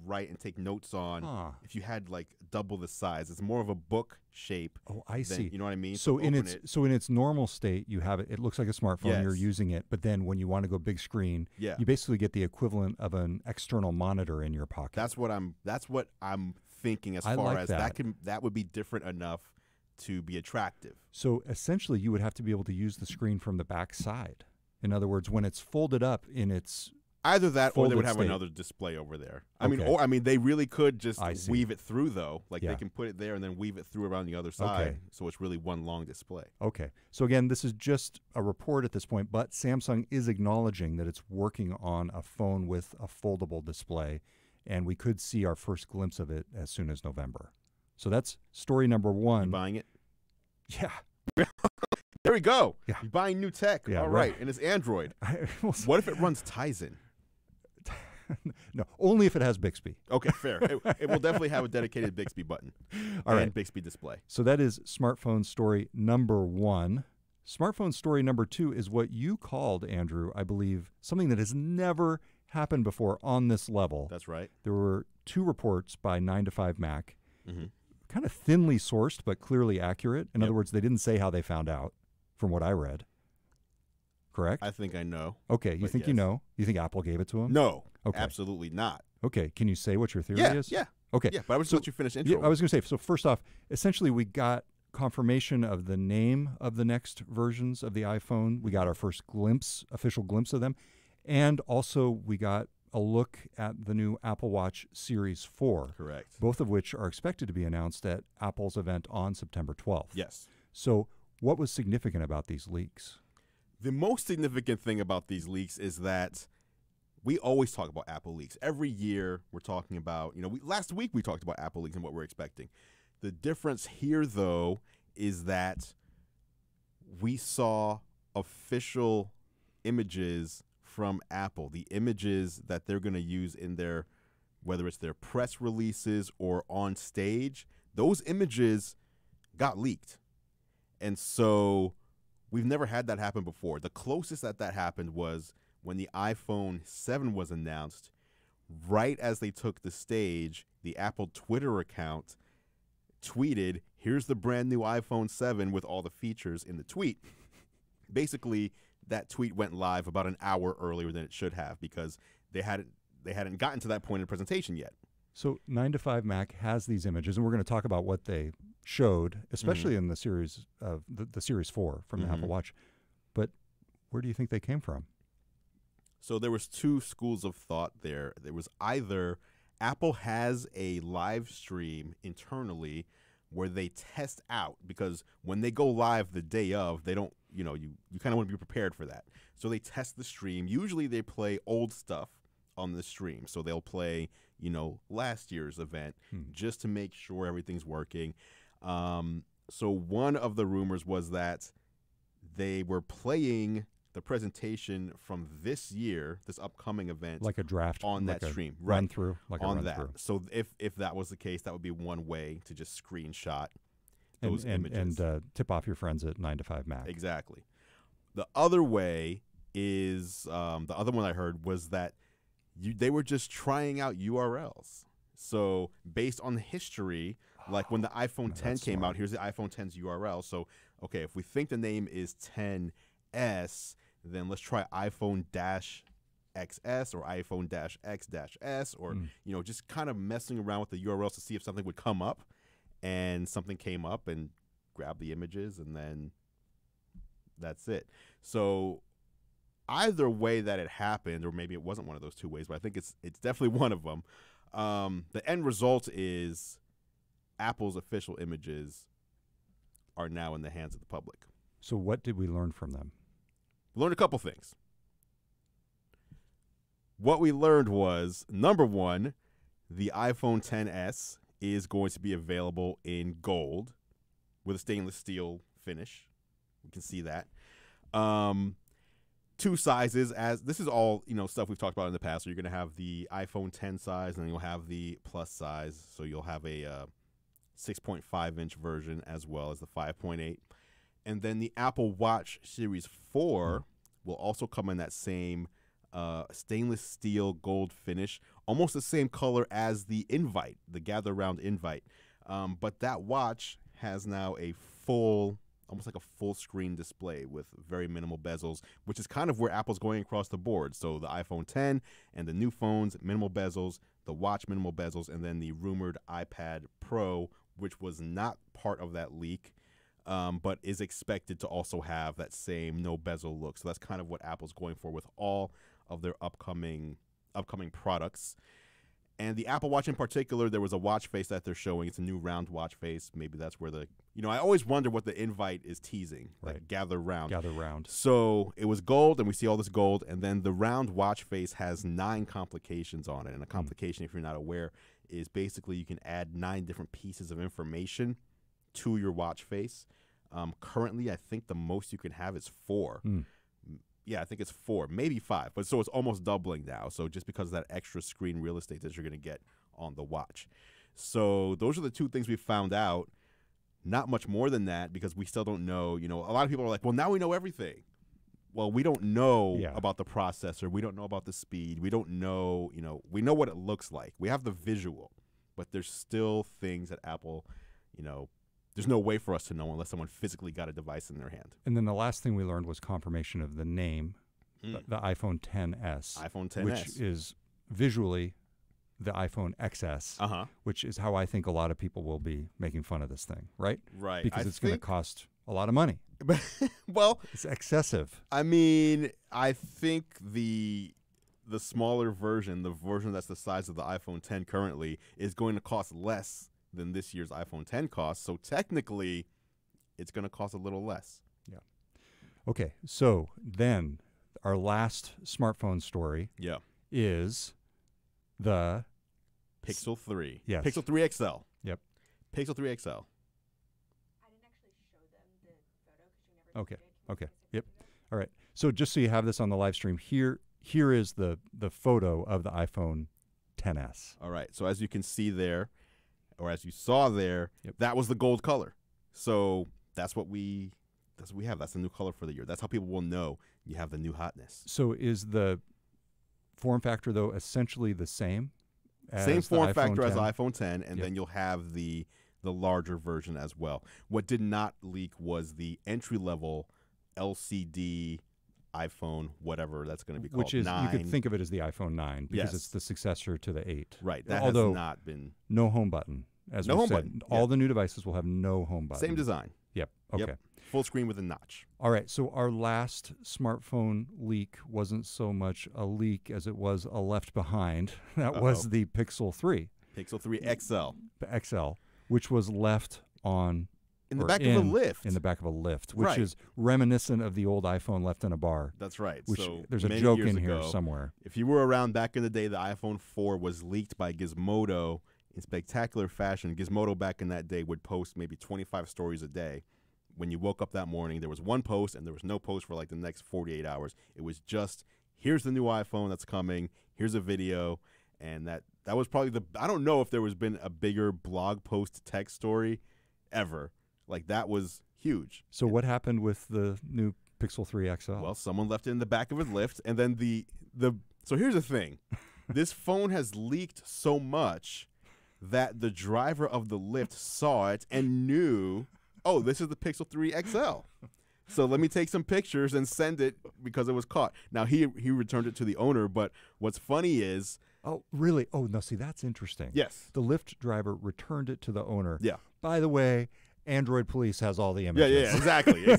[SPEAKER 2] write and take notes on if you had like double the size. It's more of a book shape.
[SPEAKER 1] Oh, I see.
[SPEAKER 2] You know what I mean?
[SPEAKER 1] So in its normal state, you have it. It looks like a smartphone. You're using it, but then when you want to go big screen, you basically get the equivalent of an external monitor in your pocket.
[SPEAKER 2] That's what I'm thinking as far as that would be different enough to be attractive.
[SPEAKER 1] So essentially, you would have to be able to use the screen from the back side. In other words, when it's folded up in its
[SPEAKER 2] either that, or they would have
[SPEAKER 1] state.
[SPEAKER 2] Another display over there. I mean, they really could just weave it through, though. Like
[SPEAKER 1] Yeah.
[SPEAKER 2] they can put it there and then weave it through around the other side, so it's really one long display.
[SPEAKER 1] Okay. So again, this is just a report at this point, but Samsung is acknowledging that it's working on a phone with a foldable display, and we could see our first glimpse of it as soon as November. So that's story number 1.
[SPEAKER 2] You buying it?
[SPEAKER 1] Yeah.
[SPEAKER 2] There we go.
[SPEAKER 1] Yeah.
[SPEAKER 2] You're buying new tech.
[SPEAKER 1] Yeah,
[SPEAKER 2] All right. And it's Android. What if it runs Tizen?
[SPEAKER 1] No, only if it has Bixby.
[SPEAKER 2] Okay, fair. It will definitely have a dedicated Bixby button and Bixby display.
[SPEAKER 1] So that is smartphone story number 1. Smartphone story number 2 is what you called, Andrew, I believe, something that has never happened before on this level.
[SPEAKER 2] That's right.
[SPEAKER 1] There were 2 reports by 9to5Mac, kind of thinly sourced but clearly accurate. In other words, they didn't say how they found out, from what I read. Correct?
[SPEAKER 2] I think I know.
[SPEAKER 1] Okay, you think you know? You think Apple gave it to them?
[SPEAKER 2] No,
[SPEAKER 1] Okay.
[SPEAKER 2] absolutely not.
[SPEAKER 1] Okay, can you say what your theory is?
[SPEAKER 2] Yeah.
[SPEAKER 1] Okay.
[SPEAKER 2] Yeah, but I was
[SPEAKER 1] So-
[SPEAKER 2] let you finish intro.
[SPEAKER 1] Yeah, I was going to say, so first off, essentially we got confirmation of the name of the next versions of the iPhone. We got our first official glimpse of them. And also we got a look at the new Apple Watch Series 4,
[SPEAKER 2] Correct.
[SPEAKER 1] both of which are expected to be announced at Apple's event on September 12th.
[SPEAKER 2] Yes.
[SPEAKER 1] So what was significant about these leaks?
[SPEAKER 2] The most significant thing about these leaks is that we always talk about Apple leaks. Every year we're talking about, last week we talked about Apple leaks and what we're expecting. The difference here, though, is that we saw official images from Apple, the images that they're going to use in their, whether it's their press releases or on stage, those images got leaked. And so we've never had that happen before. The closest that happened was when the iPhone 7 was announced. Right as they took the stage, the Apple Twitter account tweeted, "Here's the brand new iPhone 7 with all the features," in the tweet. Basically, that tweet went live about an hour earlier than it should have because they hadn't gotten to that point in the presentation yet.
[SPEAKER 1] So 9 to 5 Mac has these images, and we're going to talk about what they showed, especially in the series of the Series 4 from the Apple Watch. But where do you think they came from?
[SPEAKER 2] So there was two schools of thought there. There was either Apple has a live stream internally where they test out, because when they go live the day of, they don't, you kind of want to be prepared for that. So they test the stream. Usually they play old stuff on the stream. So they'll play, last year's event just to make sure everything's working. So one of the rumors was that they were playing the presentation from this year, this upcoming event,
[SPEAKER 1] Like a draft
[SPEAKER 2] on
[SPEAKER 1] like
[SPEAKER 2] that
[SPEAKER 1] a
[SPEAKER 2] stream,
[SPEAKER 1] run through, like a
[SPEAKER 2] on
[SPEAKER 1] run
[SPEAKER 2] that.
[SPEAKER 1] through.
[SPEAKER 2] So if that was the case, that would be one way to just screenshot those
[SPEAKER 1] and
[SPEAKER 2] images.
[SPEAKER 1] tip off your friends at 9 to 5 Mac.
[SPEAKER 2] Exactly. The other way is the other one I heard was that they were just trying out URLs. So based on the history, like when the iPhone 10 came
[SPEAKER 1] smart.
[SPEAKER 2] out, here's the iPhone 10's URL. So okay, if we think the name is 10s, then let's try iPhone-XS or iPhone-X-S, or just kind of messing around with the URLs to see if something would come up, and something came up, and grab the images, and then that's it. So either way that it happened, or maybe it wasn't one of those two ways, but I think it's definitely one of them. The end result is Apple's official images are now in the hands of the public.
[SPEAKER 1] So what did we learn from them?
[SPEAKER 2] We learned a couple things. What we learned was, number one, the iPhone XS is going to be available in gold with a stainless steel finish. We can see that. Two sizes, as this is all stuff we've talked about in the past. So you're going to have the iPhone 10 size, and then you'll have the plus size. So you'll have a 6.5-inch version as well as the 5.8. And then the Apple Watch Series 4 will also come in that same stainless steel gold finish, almost the same color as the Invite, the Gather Round Invite. But that watch has now almost like a full screen display with very minimal bezels, which is kind of where Apple's going across the board. So the iPhone 10 and the new phones, minimal bezels, the watch, minimal bezels, and then the rumored iPad Pro, which was not part of that leak, but is expected to also have that same no bezel look. So that's kind of what Apple's going for with all of their upcoming products. And the Apple Watch in particular, there was a watch face that they're showing. It's a new round watch face. Maybe that's where I always wonder what the Invite is teasing,
[SPEAKER 1] Right.
[SPEAKER 2] like gather round.
[SPEAKER 1] Gather round.
[SPEAKER 2] So it was gold, and we see all this gold, and then the round watch face has 9 complications on it. And a complication, if you're not aware, is basically you can add 9 different pieces of information to your watch face. Currently, I think the most you can have is 4. Yeah, I think it's 4, maybe 5. But so it's almost doubling now. So just because of that extra screen real estate that you're going to get on the watch. So those are the two things we found out. Not much more than that, because we still don't know. A lot of people are like, well, now we know everything. Well, we don't know about the processor. We don't know about the speed. We don't know, we know what it looks like. We have the visual, but there's still things that Apple, there's no way for us to know unless someone physically got a device in their hand.
[SPEAKER 1] And then the last thing we learned was confirmation of the name, the iPhone XS.
[SPEAKER 2] iPhone XS.
[SPEAKER 1] Which is visually the iPhone XS,
[SPEAKER 2] Uh-huh.
[SPEAKER 1] which is how I think a lot of people will be making fun of this thing, right?
[SPEAKER 2] Right.
[SPEAKER 1] Because
[SPEAKER 2] I
[SPEAKER 1] it's going to
[SPEAKER 2] think-
[SPEAKER 1] cost a lot of money.
[SPEAKER 2] Well,
[SPEAKER 1] It's excessive.
[SPEAKER 2] I mean, I think the smaller version, the version that's the size of the iPhone 10 currently, is going to cost less than this year's iPhone 10 costs. So technically, it's going to cost a little less.
[SPEAKER 1] Okay, so then our last smartphone story
[SPEAKER 2] Yeah.
[SPEAKER 1] is the
[SPEAKER 2] Pixel 3.
[SPEAKER 1] Yes.
[SPEAKER 2] Pixel 3 XL.
[SPEAKER 1] Yep.
[SPEAKER 2] Pixel 3 XL.
[SPEAKER 3] I didn't actually show them the photo because you never
[SPEAKER 1] Okay,
[SPEAKER 3] did. Can
[SPEAKER 1] okay,
[SPEAKER 3] you take a
[SPEAKER 1] yep.
[SPEAKER 3] picture of it?
[SPEAKER 1] All right. So just so you have this on the live stream, here is the photo of the iPhone 10s.
[SPEAKER 2] All right. So as you can see there, or as you saw there,
[SPEAKER 1] Yep.
[SPEAKER 2] that was the gold color. So that's what we have. That's the new color for the year. That's how people will know you have the new hotness.
[SPEAKER 1] So is the form factor though essentially the same?
[SPEAKER 2] Same
[SPEAKER 1] as the
[SPEAKER 2] form
[SPEAKER 1] iPhone
[SPEAKER 2] factor as
[SPEAKER 1] 10?
[SPEAKER 2] the iPhone 10, and
[SPEAKER 1] Yep.
[SPEAKER 2] then you'll have the larger version as well. What did not leak was the entry level LCD iPhone, whatever that's going to be called.
[SPEAKER 1] Which is
[SPEAKER 2] 9.
[SPEAKER 1] you could think of it as the iPhone 9 because
[SPEAKER 2] Yes.
[SPEAKER 1] it's the successor to the 8.
[SPEAKER 2] Right. That
[SPEAKER 1] Although
[SPEAKER 2] has not been
[SPEAKER 1] no home button. As
[SPEAKER 2] No
[SPEAKER 1] we
[SPEAKER 2] home
[SPEAKER 1] said,
[SPEAKER 2] button,
[SPEAKER 1] all
[SPEAKER 2] yeah.
[SPEAKER 1] the new devices will have no home button.
[SPEAKER 2] same design.
[SPEAKER 1] Yep. Okay.
[SPEAKER 2] Yep. Full screen with a notch.
[SPEAKER 1] All right. So our last smartphone leak wasn't so much a leak as it was a left behind. That was
[SPEAKER 2] Uh-oh.
[SPEAKER 1] the Pixel 3
[SPEAKER 2] Pixel 3 XL.
[SPEAKER 1] XL, which was left on
[SPEAKER 2] In the
[SPEAKER 1] or
[SPEAKER 2] back of a lift.
[SPEAKER 1] in the back of a lift, which
[SPEAKER 2] Right.
[SPEAKER 1] is reminiscent of the old iPhone left in a bar.
[SPEAKER 2] That's right.
[SPEAKER 1] Which
[SPEAKER 2] so
[SPEAKER 1] there's a
[SPEAKER 2] many
[SPEAKER 1] joke
[SPEAKER 2] years
[SPEAKER 1] in here
[SPEAKER 2] ago,
[SPEAKER 1] somewhere.
[SPEAKER 2] If you were around back in the day, the iPhone 4 was leaked by Gizmodo in spectacular fashion. Gizmodo back in that day would post maybe 25 stories a day. When you woke up that morning, there was one post and there was no post for like the next 48 hours. It was just, here's the new iPhone that's coming. Here's a video. And that was probably I don't know if there was been a bigger blog post text story ever. Like that was huge.
[SPEAKER 1] So what happened with the new Pixel 3 XL?
[SPEAKER 2] Well, someone left it in the back of his lift, and then so here's the thing. This phone has leaked so much that the driver of the lift saw it and knew, oh, this is the Pixel 3 XL. So let me take some pictures and send it because it was caught. Now he returned it to the owner, but what's funny is
[SPEAKER 1] oh, really? Oh, no, see, that's interesting.
[SPEAKER 2] yes.
[SPEAKER 1] The Lyft driver returned it to the owner.
[SPEAKER 2] Yeah.
[SPEAKER 1] By the way, Android Police has all the
[SPEAKER 2] Yeah,
[SPEAKER 1] images.
[SPEAKER 2] exactly.
[SPEAKER 1] Don't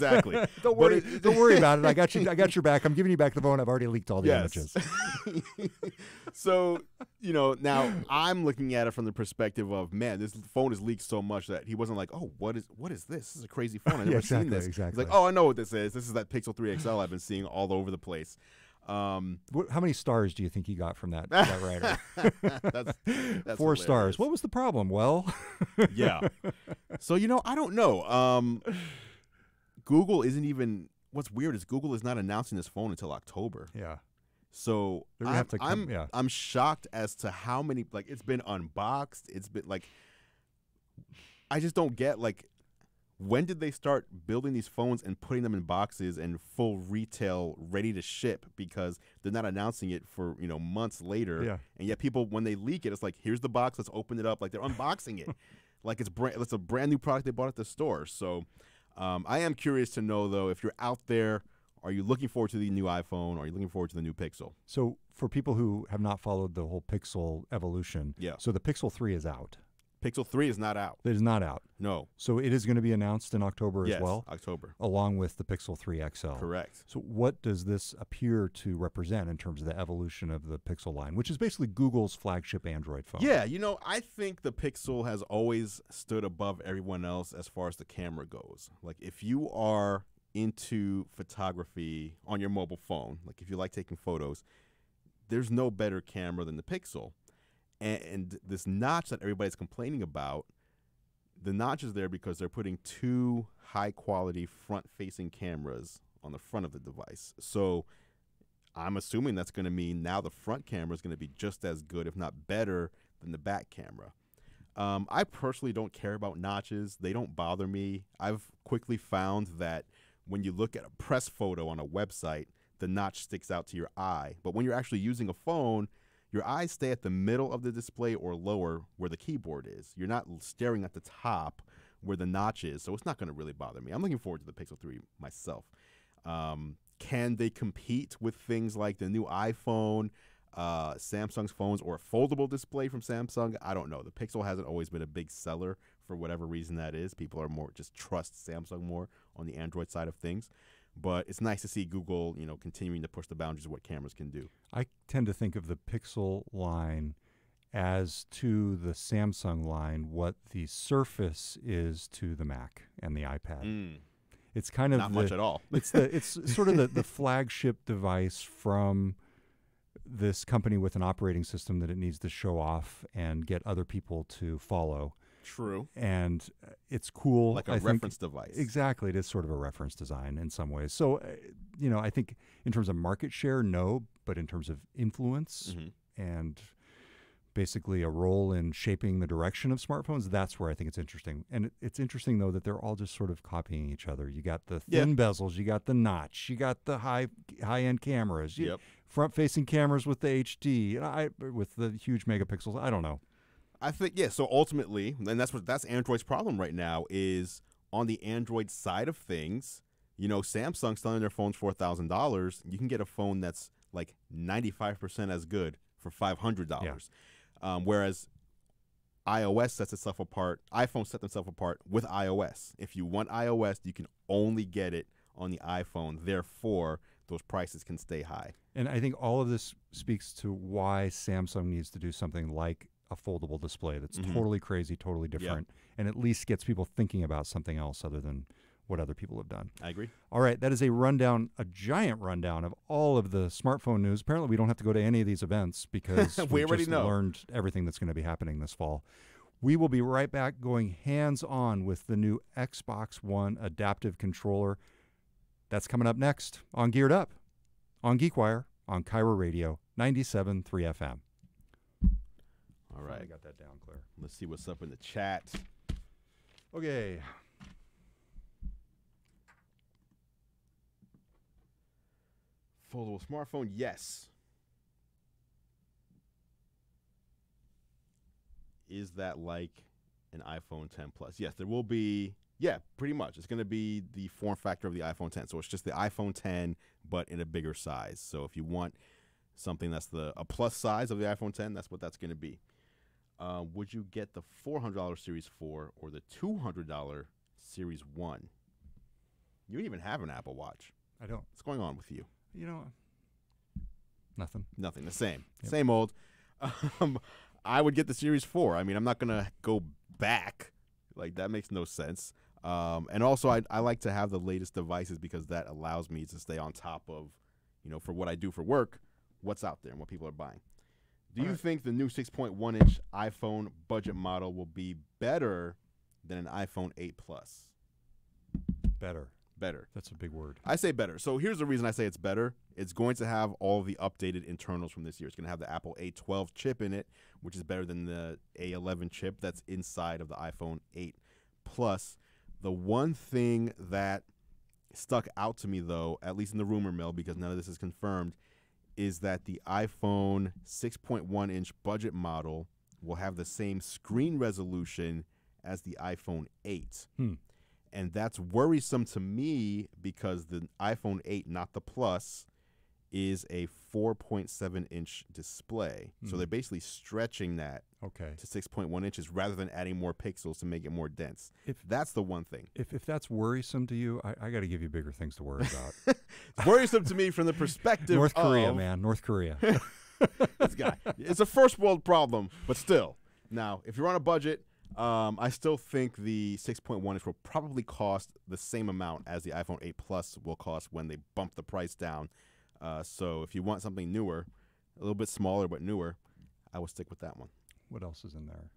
[SPEAKER 2] But
[SPEAKER 1] worry.
[SPEAKER 2] it-
[SPEAKER 1] Don't worry about it. I got your back. I'm giving you back the phone. I've already leaked all the
[SPEAKER 2] Yes.
[SPEAKER 1] images.
[SPEAKER 2] So, now I'm looking at it from the perspective of, man, this phone is leaked so much that he wasn't like, oh, what is this? This is a crazy phone. I've
[SPEAKER 1] Yeah,
[SPEAKER 2] never seen
[SPEAKER 1] exactly,
[SPEAKER 2] this.
[SPEAKER 1] exactly.
[SPEAKER 2] He's like, oh, I know what this is. This is that Pixel 3 XL I've been seeing all over the place.
[SPEAKER 1] How many stars do you think he got from that writer?
[SPEAKER 2] That's
[SPEAKER 1] 4 stars.
[SPEAKER 2] hilarious.
[SPEAKER 1] What was the problem? Well,
[SPEAKER 2] Yeah. So, I don't know. Google isn't even, what's weird is Google is not announcing this phone until October.
[SPEAKER 1] yeah.
[SPEAKER 2] So
[SPEAKER 1] They're gonna have to come- yeah.
[SPEAKER 2] I'm shocked as to how many, like, it's been unboxed. It's been like, I just don't get, like, when did they start building these phones and putting them in boxes and full retail ready to ship, because they're not announcing it for months later.
[SPEAKER 1] Yeah.
[SPEAKER 2] And yet people, when they leak it, it's like, here's the box, let's open it up, like they're unboxing it like it's a brand new product they bought at the store. So I am curious to know, though, if you're out there, are you looking forward to the new iPhone? Are you looking forward to the new Pixel?
[SPEAKER 1] So for people who have not followed the whole Pixel evolution,
[SPEAKER 2] Yeah.
[SPEAKER 1] so the Pixel 3 is out.
[SPEAKER 2] Pixel 3 is not out.
[SPEAKER 1] It is not out.
[SPEAKER 2] No.
[SPEAKER 1] So it is going to be announced in October
[SPEAKER 2] Yes,
[SPEAKER 1] as well,
[SPEAKER 2] October.
[SPEAKER 1] along with the Pixel 3 XL.
[SPEAKER 2] Correct.
[SPEAKER 1] So what does this appear to represent in terms of the evolution of the Pixel line, which is basically Google's flagship Android phone?
[SPEAKER 2] Yeah, I think the Pixel has always stood above everyone else as far as the camera goes. Like, if you are into photography on your mobile phone, like if you like taking photos, there's no better camera than the Pixel. And this notch that everybody's complaining about, the notch is there because they're putting 2 high-quality front-facing cameras on the front of the device. So I'm assuming that's going to mean now the front camera is going to be just as good, if not better, than the back camera. I personally don't care about notches. They don't bother me. I've quickly found that when you look at a press photo on a website, the notch sticks out to your eye. But when you're actually using a phone, your eyes stay at the middle of the display or lower where the keyboard is. You're not staring at the top where the notch is, so it's not going to really bother me. I'm looking forward to the Pixel 3 myself. Can they compete with things like the new iPhone? Samsung's phones or a foldable display from Samsung. I don't know. The Pixel hasn't always been a big seller for whatever reason that is. People are more just trust Samsung more on the Android side of things. But it's nice to see Google, continuing to push the boundaries of what cameras can do.
[SPEAKER 1] I tend to think of the Pixel line as to the Samsung line what the Surface is to the Mac and the iPad. It's kind of
[SPEAKER 2] not much at all.
[SPEAKER 1] It's sort of the flagship device from this company with an operating system that it needs to show off and get other people to follow.
[SPEAKER 2] True.
[SPEAKER 1] And it's cool.
[SPEAKER 2] Like a reference device.
[SPEAKER 1] Exactly. It is sort of a reference design in some ways. So, I think in terms of market share, no, but in terms of influence and basically a role in shaping the direction of smartphones, that's where I think it's interesting. And it's interesting, though, that they're all just sort of copying each other. You got the thin bezels, you got the notch, you got the high-end cameras, front-facing cameras with the HD, with the huge megapixels. I don't know.
[SPEAKER 2] I think, so ultimately, and that's Android's problem right now, is on the Android side of things, Samsung's selling their phones $4,000. You can get a phone that's like 95% as good for $500. Whereas iOS sets itself apart, iPhone set themselves apart with iOS. If you want iOS, you can only get it on the iPhone. Therefore, those prices can stay high.
[SPEAKER 1] And I think all of this speaks to why Samsung needs to do something like a foldable display that's totally crazy, totally different, and at least gets people thinking about something else other than what other people have done.
[SPEAKER 2] I agree.
[SPEAKER 1] All right, that is a giant rundown of all of the smartphone news. Apparently, we don't have to go to any of these events because
[SPEAKER 2] we already know.
[SPEAKER 1] Learned everything that's going to be happening this fall. We will be right back going hands-on with the new Xbox One adaptive controller. That's coming up next on Geared Up, on GeekWire, on Kyra Radio, 97.3 FM.
[SPEAKER 2] All right.
[SPEAKER 1] I got that down, Claire.
[SPEAKER 2] Let's see what's up in the chat.
[SPEAKER 1] Okay.
[SPEAKER 2] Foldable smartphone, yes. Is that like an iPhone 10 Plus? Yes, there will be. Yeah, pretty much. It's going to be the form factor of the iPhone 10. So it's just the iPhone 10, but in a bigger size. So if you want something that's a plus size of the iPhone 10, that's what that's going to be. Would you get the $400 Series 4 or the $200 Series 1? You don't even have an Apple Watch.
[SPEAKER 1] I don't.
[SPEAKER 2] What's going on with you?
[SPEAKER 1] Nothing.
[SPEAKER 2] Nothing. The same. Yep. Same old. I would get the Series 4. I mean, I'm not going to go back. Like, that makes no sense. And also, I like to have the latest devices because that allows me to stay on top of, for what I do for work, what's out there and what people are buying. Do you think the new 6.1-inch iPhone budget model will be better than an iPhone 8 Plus?
[SPEAKER 1] Better.
[SPEAKER 2] Better.
[SPEAKER 1] That's a big word.
[SPEAKER 2] I say better. So here's the reason I say it's better. It's going to have all the updated internals from this year. It's going to have the Apple A12 chip in it, which is better than the A11 chip that's inside of the iPhone 8 Plus. The one thing that stuck out to me, though, at least in the rumor mill, because none of this is confirmed, is that the iPhone 6.1-inch budget model will have the same screen resolution as the iPhone 8. And that's worrisome to me because the iPhone 8, not the Plus, is a 4.7-inch display. So they're basically stretching that to 6.1 inches rather than adding more pixels to make it more dense. That's the one thing.
[SPEAKER 1] If that's worrisome to you, I got to give you bigger things to worry about.
[SPEAKER 2] It's worrisome to me from the perspective
[SPEAKER 1] North Korea, man. North Korea.
[SPEAKER 2] This guy. It's a first world problem, but still. Now, if you're on a budget, I still think the 6.1-inch will probably cost the same amount as the iPhone 8 Plus will cost when they bump the price down. So if you want something newer, a little bit smaller but newer, I would stick with that one.
[SPEAKER 1] What else is in there?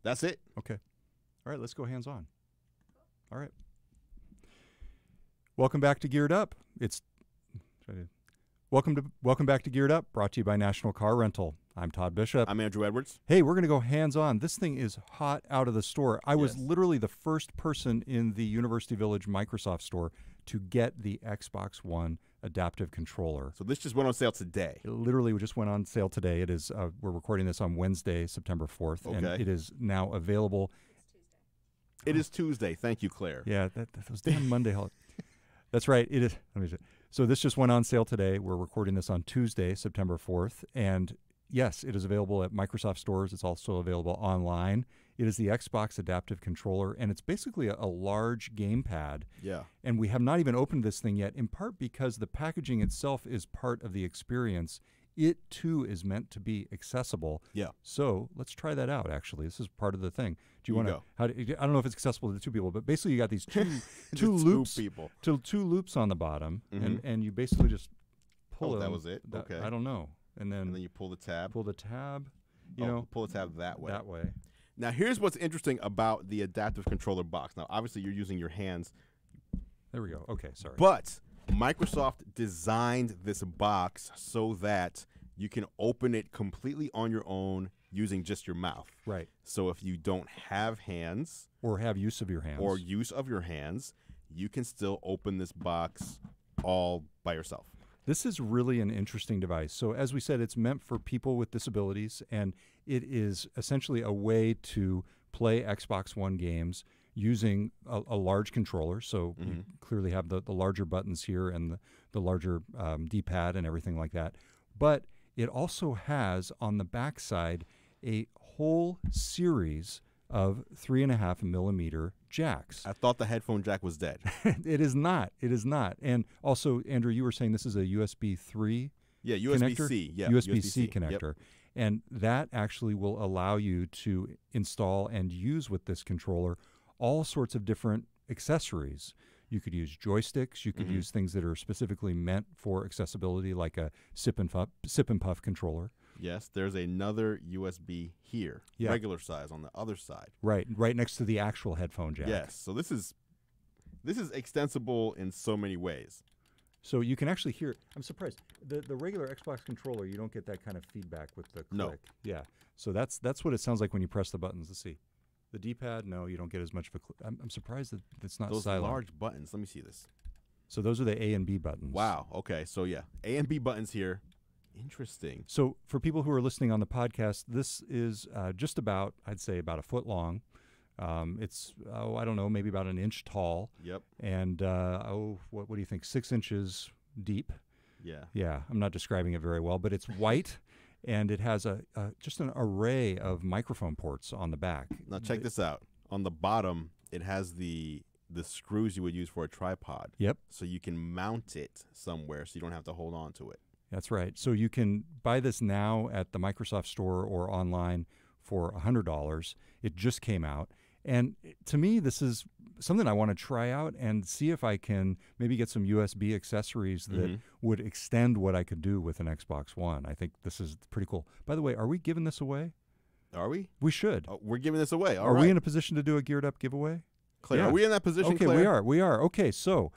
[SPEAKER 2] That's it.
[SPEAKER 1] Okay. All right, let's go hands-on. All right. Welcome back to Geared Up. Welcome back to Geared Up, brought to you by National Car Rental. I'm Todd Bishop.
[SPEAKER 2] I'm Andrew Edwards.
[SPEAKER 1] Hey, we're going to go hands-on. This thing is hot out of the store. I was literally the first person in the University Village Microsoft store to get the Xbox One adaptive controller.
[SPEAKER 2] So this just went on sale today.
[SPEAKER 1] It literally just went on sale today. It is. We're recording this on Wednesday, September 4th, and it is now available.
[SPEAKER 2] It is Tuesday. Thank you, Claire.
[SPEAKER 1] Yeah, those damn Monday holidays. That's right. It is. Let me see. So this just went on sale today. We're recording this on Tuesday, September 4th. And yes, it is available at Microsoft stores. It's also available online. It is the Xbox Adaptive Controller, and it's basically a large gamepad.
[SPEAKER 2] Yeah.
[SPEAKER 1] And we have not even opened this thing yet, in part because the packaging itself is part of the experience. It, too, is meant to be accessible.
[SPEAKER 2] Yeah.
[SPEAKER 1] So let's try that out, actually. This is part of the thing. Do you want
[SPEAKER 2] go.
[SPEAKER 1] to? I don't know if it's accessible to the two people, but basically you got these two
[SPEAKER 2] Two
[SPEAKER 1] loops,
[SPEAKER 2] people.
[SPEAKER 1] two loops on the bottom,
[SPEAKER 2] Mhm.
[SPEAKER 1] and you basically just pull
[SPEAKER 2] Oh, that
[SPEAKER 1] them.
[SPEAKER 2] was it? Okay.
[SPEAKER 1] I don't know. And
[SPEAKER 2] And then
[SPEAKER 1] then
[SPEAKER 2] you pull the tab.
[SPEAKER 1] pull the tab, you know,
[SPEAKER 2] pull the tab that way.
[SPEAKER 1] that way.
[SPEAKER 2] Now, here's what's interesting about the adaptive controller box. Now, obviously, you're using your hands,
[SPEAKER 1] There we go. Okay, sorry.
[SPEAKER 2] but Microsoft designed this box so that you can open it completely on your own using just your mouth.
[SPEAKER 1] Right.
[SPEAKER 2] So if you don't have hands
[SPEAKER 1] Or have use of your hands.
[SPEAKER 2] or use of your hands, you can still open this box all by yourself.
[SPEAKER 1] This is really an interesting device. So as we said, it's meant for people with disabilities, and it is essentially a way to play Xbox One games using a large controller. So you clearly have the larger buttons here and the larger D-pad and everything like that. But it also has on the backside a whole series of 3.5 millimeter jacks.
[SPEAKER 2] I thought the headphone jack was dead.
[SPEAKER 1] It is not. It is not. And also, Andrew, you were saying this is a USB 3
[SPEAKER 2] Yeah,
[SPEAKER 1] connector?
[SPEAKER 2] USB-C. Yeah,
[SPEAKER 1] USB-C
[SPEAKER 2] Yep.
[SPEAKER 1] connector. And that actually will allow you to install and use with this controller all sorts of different accessories. You could use joysticks. You could use things that are specifically meant for accessibility, like a sip and puff controller.
[SPEAKER 2] Yes, there's another USB here,
[SPEAKER 1] Yeah.
[SPEAKER 2] regular size on the other side.
[SPEAKER 1] Right next to the actual headphone jack.
[SPEAKER 2] Yes, so this is extensible in so many ways.
[SPEAKER 1] So you can actually hear. I'm surprised. The regular Xbox controller, you don't get that kind of feedback with the click.
[SPEAKER 2] No.
[SPEAKER 1] Yeah. So that's what it sounds like when you press the buttons. Let's see. The D-pad, no, you don't get as much of a click. I'm surprised that it's not
[SPEAKER 2] Those
[SPEAKER 1] silent.
[SPEAKER 2] large buttons. Let me see this.
[SPEAKER 1] So those are the A and B buttons.
[SPEAKER 2] Wow. Okay. So yeah, A and B buttons here. Interesting.
[SPEAKER 1] So for people who are listening on the podcast, this is just about, I'd say, about a foot long. It's I don't know, maybe about an inch tall,
[SPEAKER 2] Yep.
[SPEAKER 1] and what do you think? 6 inches deep.
[SPEAKER 2] Yeah.
[SPEAKER 1] Yeah, I'm not describing it very well, but it's white, and it has just an array of microphone ports on the back.
[SPEAKER 2] Now check this out. On the bottom, it has the screws you would use for a tripod.
[SPEAKER 1] Yep,
[SPEAKER 2] So you can mount it somewhere, so you don't have to hold on to it.
[SPEAKER 1] that's right. So you can buy this now at the Microsoft Store or online for $100. It just came out. And to me, this is something I want to try out and see if I can maybe get some USB accessories that would extend what I could do with an Xbox One. I think this is pretty cool. By the way, are we giving this away?
[SPEAKER 2] Are we?
[SPEAKER 1] We should.
[SPEAKER 2] Oh, we're giving this away. All
[SPEAKER 1] are
[SPEAKER 2] right.
[SPEAKER 1] we in a position to do a Geared Up giveaway?
[SPEAKER 2] Claire,
[SPEAKER 1] Yeah.
[SPEAKER 2] are we in that position,
[SPEAKER 1] Okay,
[SPEAKER 2] Claire?
[SPEAKER 1] we are. Okay, so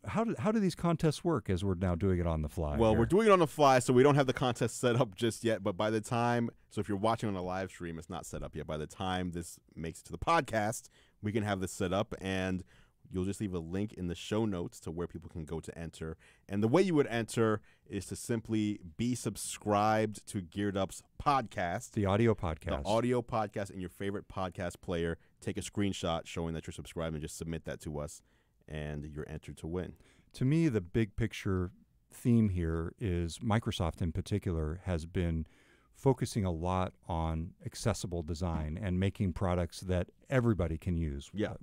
[SPEAKER 1] how do these contests work as we're now doing it on the fly?
[SPEAKER 2] Well,
[SPEAKER 1] here?
[SPEAKER 2] we're doing it on the fly, so we don't have the contest set up just yet. But by the time, so if you're watching on a live stream, it's not set up yet. By the time this makes it to the podcast, we can have this set up, and you'll just leave a link in the show notes to where people can go to enter. And the way you would enter is to simply be subscribed to Geared Up's podcast,
[SPEAKER 1] the audio podcast.
[SPEAKER 2] the audio podcast in your favorite podcast player. Take a screenshot showing that you're subscribed and just submit that to us, and you're entered to win.
[SPEAKER 1] To me, the big picture theme here is Microsoft in particular has been focusing a lot on accessible design and making products that everybody can use.
[SPEAKER 2] Yeah.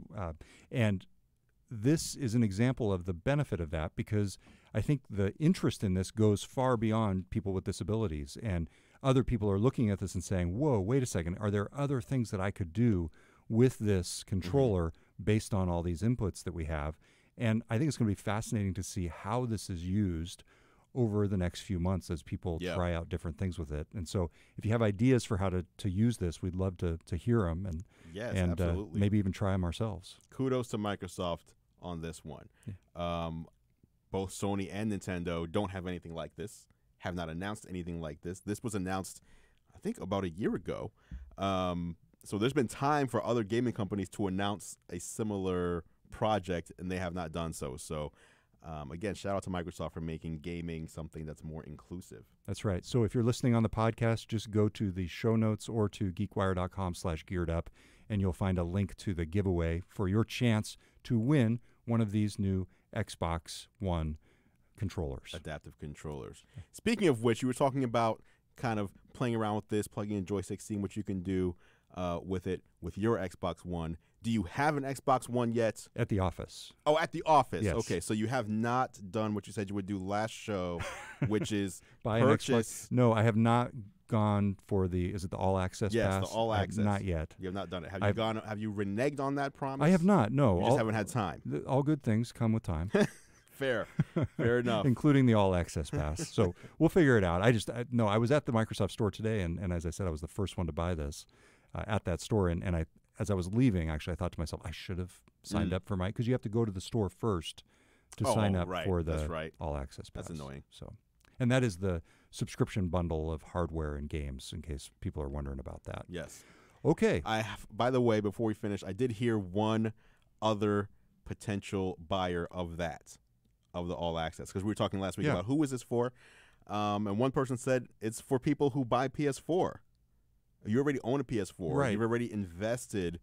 [SPEAKER 1] And this is an example of the benefit of that, because I think the interest in this goes far beyond people with disabilities. And other people are looking at this and saying, whoa, wait a second, are there other things that I could do with this controller based on all these inputs that we have? And I think it's going to be fascinating to see how this is used over the next few months as people try out different things with it. And so if you have ideas for how to use this, we'd love to hear them and,
[SPEAKER 2] Yes,
[SPEAKER 1] and
[SPEAKER 2] absolutely.
[SPEAKER 1] maybe even try them ourselves.
[SPEAKER 2] Kudos to Microsoft on this one. Both Sony and Nintendo don't have anything like this, have not announced anything like this. This was announced, I think, about a year ago. So there's been time for other gaming companies to announce a similar project, and they have not done so. So, again, shout out to Microsoft for making gaming something that's more inclusive.
[SPEAKER 1] That's right. So if you're listening on the podcast, just go to the show notes or to geekwire.com/gearedup, and you'll find a link to the giveaway for your chance to win one of these new Xbox One controllers.
[SPEAKER 2] Adaptive controllers. Speaking of which, you were talking about kind of playing around with this, plugging in joysticks, seeing what you can do with it with your Xbox One. Do you have an Xbox One yet?
[SPEAKER 1] At the office.
[SPEAKER 2] Oh, at the office.
[SPEAKER 1] Yes.
[SPEAKER 2] Okay, so you have not done what you said you would do last show, which is
[SPEAKER 1] Buy
[SPEAKER 2] purchase.
[SPEAKER 1] an Xbox. No, I have not gone for the. Is it the all access
[SPEAKER 2] Yes,
[SPEAKER 1] pass?
[SPEAKER 2] the all access.
[SPEAKER 1] Not yet.
[SPEAKER 2] You have not done it. Have you gone? Have you reneged on that promise?
[SPEAKER 1] I have not. No,
[SPEAKER 2] You just haven't had time.
[SPEAKER 1] All good things come with time.
[SPEAKER 2] Fair enough.
[SPEAKER 1] Including the all access pass. So we'll figure it out. I was at the Microsoft store today, and as I said, I was the first one to buy this at that store. And as I was leaving, actually, I thought to myself, I should have signed up for because you have to go to the store first to sign up for the all access pass.
[SPEAKER 2] That's annoying.
[SPEAKER 1] So, and that is the subscription bundle of hardware and games, in case people are wondering about that.
[SPEAKER 2] Yes.
[SPEAKER 1] Okay.
[SPEAKER 2] By the way, before we finish, I did hear one other potential buyer of that. Of the all access, because we were talking last week about who is this for, and one person said it's for people who buy PS4. You already own a PS4,
[SPEAKER 1] right?
[SPEAKER 2] You've already invested,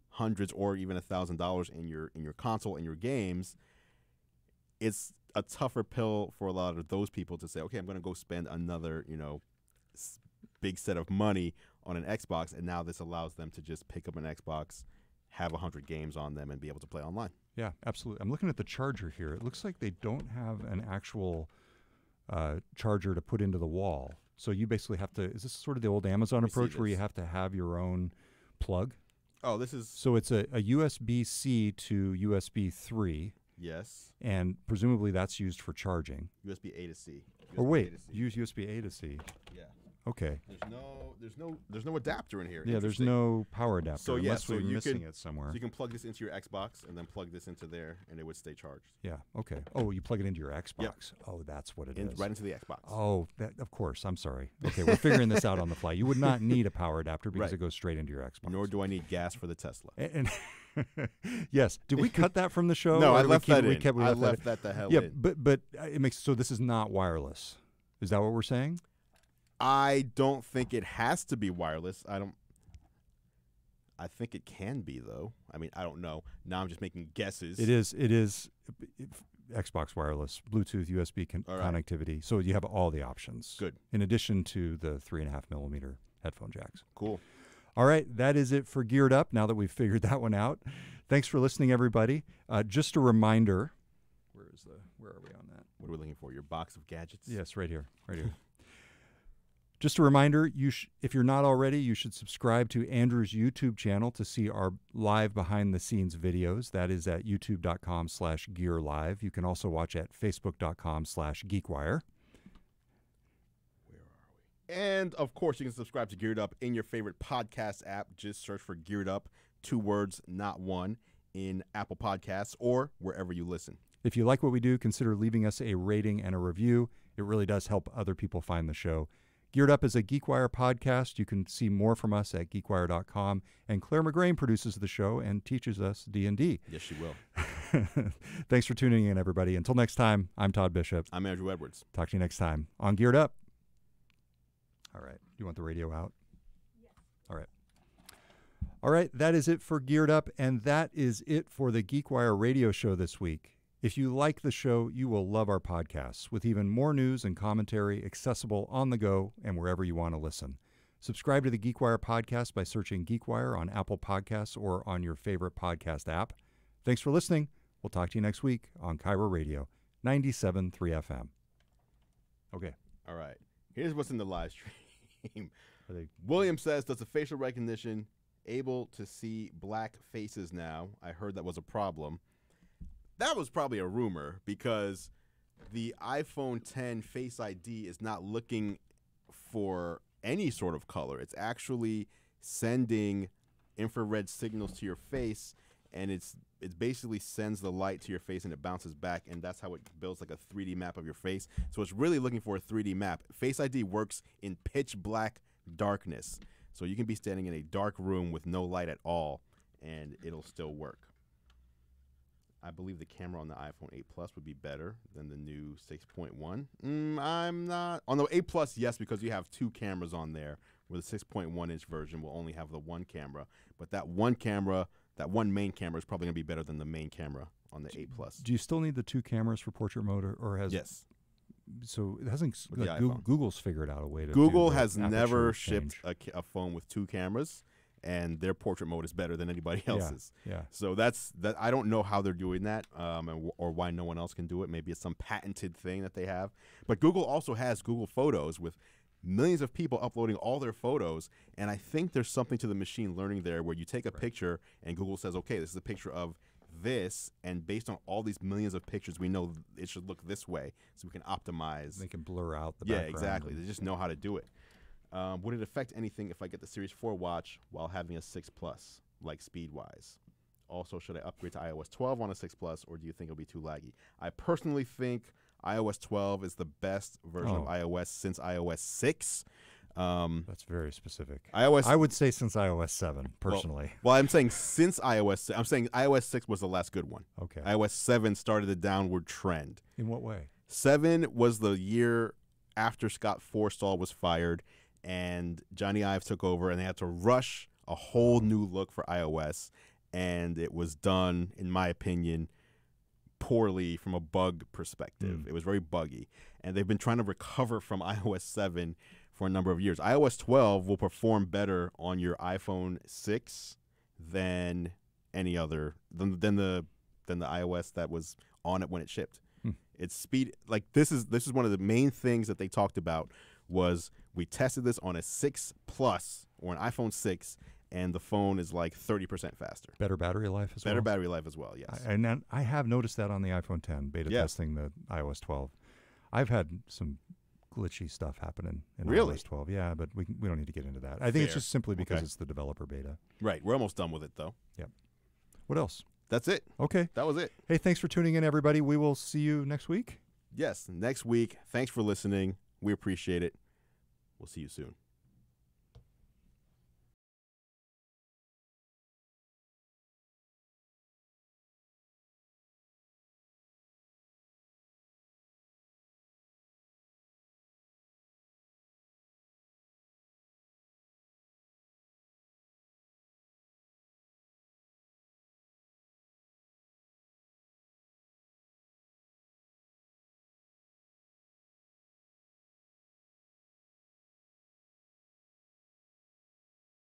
[SPEAKER 2] hundreds or even $1,000 in your console and your games. It's a tougher pill for a lot of those people to say, okay, I'm going to go spend another big set of money on an Xbox, and now this allows them to just pick up an Xbox, have 100 games on them, and be able to play online.
[SPEAKER 1] Yeah, absolutely. I'm looking at the charger here. It looks like they don't have an actual charger to put into the wall. So you basically have to, is this sort of the old Amazon approach where you have to have your own plug?
[SPEAKER 2] Oh, this is...
[SPEAKER 1] So it's a USB-C to USB 3.
[SPEAKER 2] Yes.
[SPEAKER 1] And presumably that's used for charging.
[SPEAKER 2] USB-A to C.
[SPEAKER 1] Or wait, use USB-A to C.
[SPEAKER 2] Yeah.
[SPEAKER 1] Okay.
[SPEAKER 2] There's no adapter in here.
[SPEAKER 1] Yeah, there's no power adapter.
[SPEAKER 2] So
[SPEAKER 1] unless we're missing it somewhere.
[SPEAKER 2] So you can plug this into your Xbox and then plug this into there, and it would stay charged.
[SPEAKER 1] Yeah. Okay. Oh, you plug it into your Xbox.
[SPEAKER 2] Yep.
[SPEAKER 1] Oh, that's what it is.
[SPEAKER 2] Right into the Xbox.
[SPEAKER 1] Oh, of course. I'm sorry. Okay, we're figuring this out on the fly. You would not need a power adapter because it goes straight into your Xbox.
[SPEAKER 2] Nor do I need gas for the Tesla.
[SPEAKER 1] And yes. Did we cut that from the show?
[SPEAKER 2] No, I left that in.
[SPEAKER 1] I
[SPEAKER 2] left that the hell in.
[SPEAKER 1] Yeah, but it makes so this is not wireless. Is that what we're saying?
[SPEAKER 2] I don't think it has to be wireless. I think it can be, though. I mean, I don't know. Now I'm just making guesses.
[SPEAKER 1] It is Xbox wireless, Bluetooth, USB connectivity. So you have all the options.
[SPEAKER 2] Good.
[SPEAKER 1] In addition to the 3.5mm headphone jacks.
[SPEAKER 2] Cool.
[SPEAKER 1] All right, that is it for Geared Up, now that we've figured that one out. Thanks for listening, everybody. Just a reminder. Where are we on that?
[SPEAKER 2] What are we looking for? Your box of gadgets?
[SPEAKER 1] Yes, right here. Just a reminder, if you're not already, you should subscribe to Andrew's YouTube channel to see our live behind-the-scenes videos. That is at youtube.com/gearlive. You can also watch at facebook.com/geekwire.
[SPEAKER 2] Where are we? And, of course, you can subscribe to Geared Up in your favorite podcast app. Just search for Geared Up, 2 words, not one, in Apple Podcasts or wherever you listen.
[SPEAKER 1] If you like what we do, consider leaving us a rating and a review. It really does help other people find the show. Geared Up is a GeekWire podcast. You can see more from us at geekwire.com. And Claire McGrain produces the show and teaches us D&D.
[SPEAKER 2] Yes, she will.
[SPEAKER 1] Thanks for tuning in, everybody. Until next time, I'm Todd Bishop.
[SPEAKER 2] I'm Andrew Edwards.
[SPEAKER 1] Talk to you next time on Geared Up. All right. You want the radio out?
[SPEAKER 3] Yes.
[SPEAKER 1] All right. All right. That is it for Geared Up. And that is it for the GeekWire radio show this week. If you like the show, you will love our podcasts, with even more news and commentary accessible on the go and wherever you want to listen. Subscribe to the GeekWire podcast by searching GeekWire on Apple Podcasts or on your favorite podcast app. Thanks for listening. We'll talk to you next week on Kyra Radio, 97.3 FM. Okay.
[SPEAKER 2] All right. Here's what's in the live stream. William says, does the facial recognition able to see black faces now? I heard that was a problem. That was probably a rumor, because the iPhone 10 Face ID is not looking for any sort of color. It's actually sending infrared signals to your face, and it basically sends the light to your face and it bounces back, and that's how it builds like a 3D map of your face. So it's really looking for a 3D map. Face ID works in pitch black darkness. So you can be standing in a dark room with no light at all, and it'll still work. I believe the camera on the iPhone 8 Plus would be better than the new 6.1. I'm not. On the 8 Plus, yes, because you have 2 cameras on there, where the 6.1-inch version will only have the 1 camera. But that one camera, that one main camera, is probably going to be better than the main camera on the 8 Plus.
[SPEAKER 1] Do you still need the 2 cameras for portrait mode, or has
[SPEAKER 2] Yes.
[SPEAKER 1] So it hasn't.
[SPEAKER 2] With the
[SPEAKER 1] Like
[SPEAKER 2] iPhone.
[SPEAKER 1] Google's figured out a way to.
[SPEAKER 2] Google
[SPEAKER 1] do the
[SPEAKER 2] has
[SPEAKER 1] aperture
[SPEAKER 2] never
[SPEAKER 1] change.
[SPEAKER 2] shipped a phone with 2 cameras, and their portrait mode is better than anybody else's.
[SPEAKER 1] Yeah.
[SPEAKER 2] So that's that. I don't know how they're doing that, or why no one else can do it. Maybe it's some patented thing that they have. But Google also has Google Photos with millions of people uploading all their photos, and I think there's something to the machine learning there where you take a picture and Google says, okay, this is a picture of this, and based on all these millions of pictures, we know it should look this way, so we can optimize.
[SPEAKER 1] They can blur out the
[SPEAKER 2] Yeah,
[SPEAKER 1] background.
[SPEAKER 2] exactly. They just know how to do it. Would it affect anything if I get the Series 4 watch while having a 6 Plus, like speed-wise? Also, should I upgrade to iOS 12 on a 6 Plus, or do you think it'll be too laggy? I personally think iOS 12 is the best version of iOS since iOS 6.
[SPEAKER 1] That's very specific.
[SPEAKER 2] I
[SPEAKER 1] would say since iOS 7, personally.
[SPEAKER 2] Well, I'm saying since iOS 6. I'm saying iOS 6 was the last good one.
[SPEAKER 1] Okay.
[SPEAKER 2] iOS 7 started the downward trend.
[SPEAKER 1] In what way?
[SPEAKER 2] 7 was the year after Scott Forstall was fired and Johnny Ive took over, and they had to rush a whole new look for iOS, and it was done, in my opinion, poorly from a bug perspective. It was very buggy, and they've been trying to recover from iOS 7 for a number of years. iOS 12 will perform better on your iPhone 6 than any other than the iOS that was on it when it shipped. It's speed. Like this is one of the main things that they talked about was we tested this on a 6 Plus or an iPhone 6, and the phone is like 30% faster.
[SPEAKER 1] Better battery life as well?
[SPEAKER 2] Better battery life as well, yes.
[SPEAKER 1] And I have noticed that on the iPhone 10, beta testing the iOS 12. I've had some glitchy stuff happening in
[SPEAKER 2] Really?
[SPEAKER 1] iOS 12. Yeah, but we don't need to get into that. I think it's
[SPEAKER 2] Fair.
[SPEAKER 1] just simply because
[SPEAKER 2] Okay.
[SPEAKER 1] it's the developer beta.
[SPEAKER 2] Right. We're almost done with it, though.
[SPEAKER 1] Yep. What else?
[SPEAKER 2] That's it.
[SPEAKER 1] Okay.
[SPEAKER 2] That was it.
[SPEAKER 1] Hey, thanks for tuning in, everybody. We will see you next week.
[SPEAKER 2] Yes, next week. Thanks for listening. We appreciate it. We'll see you soon.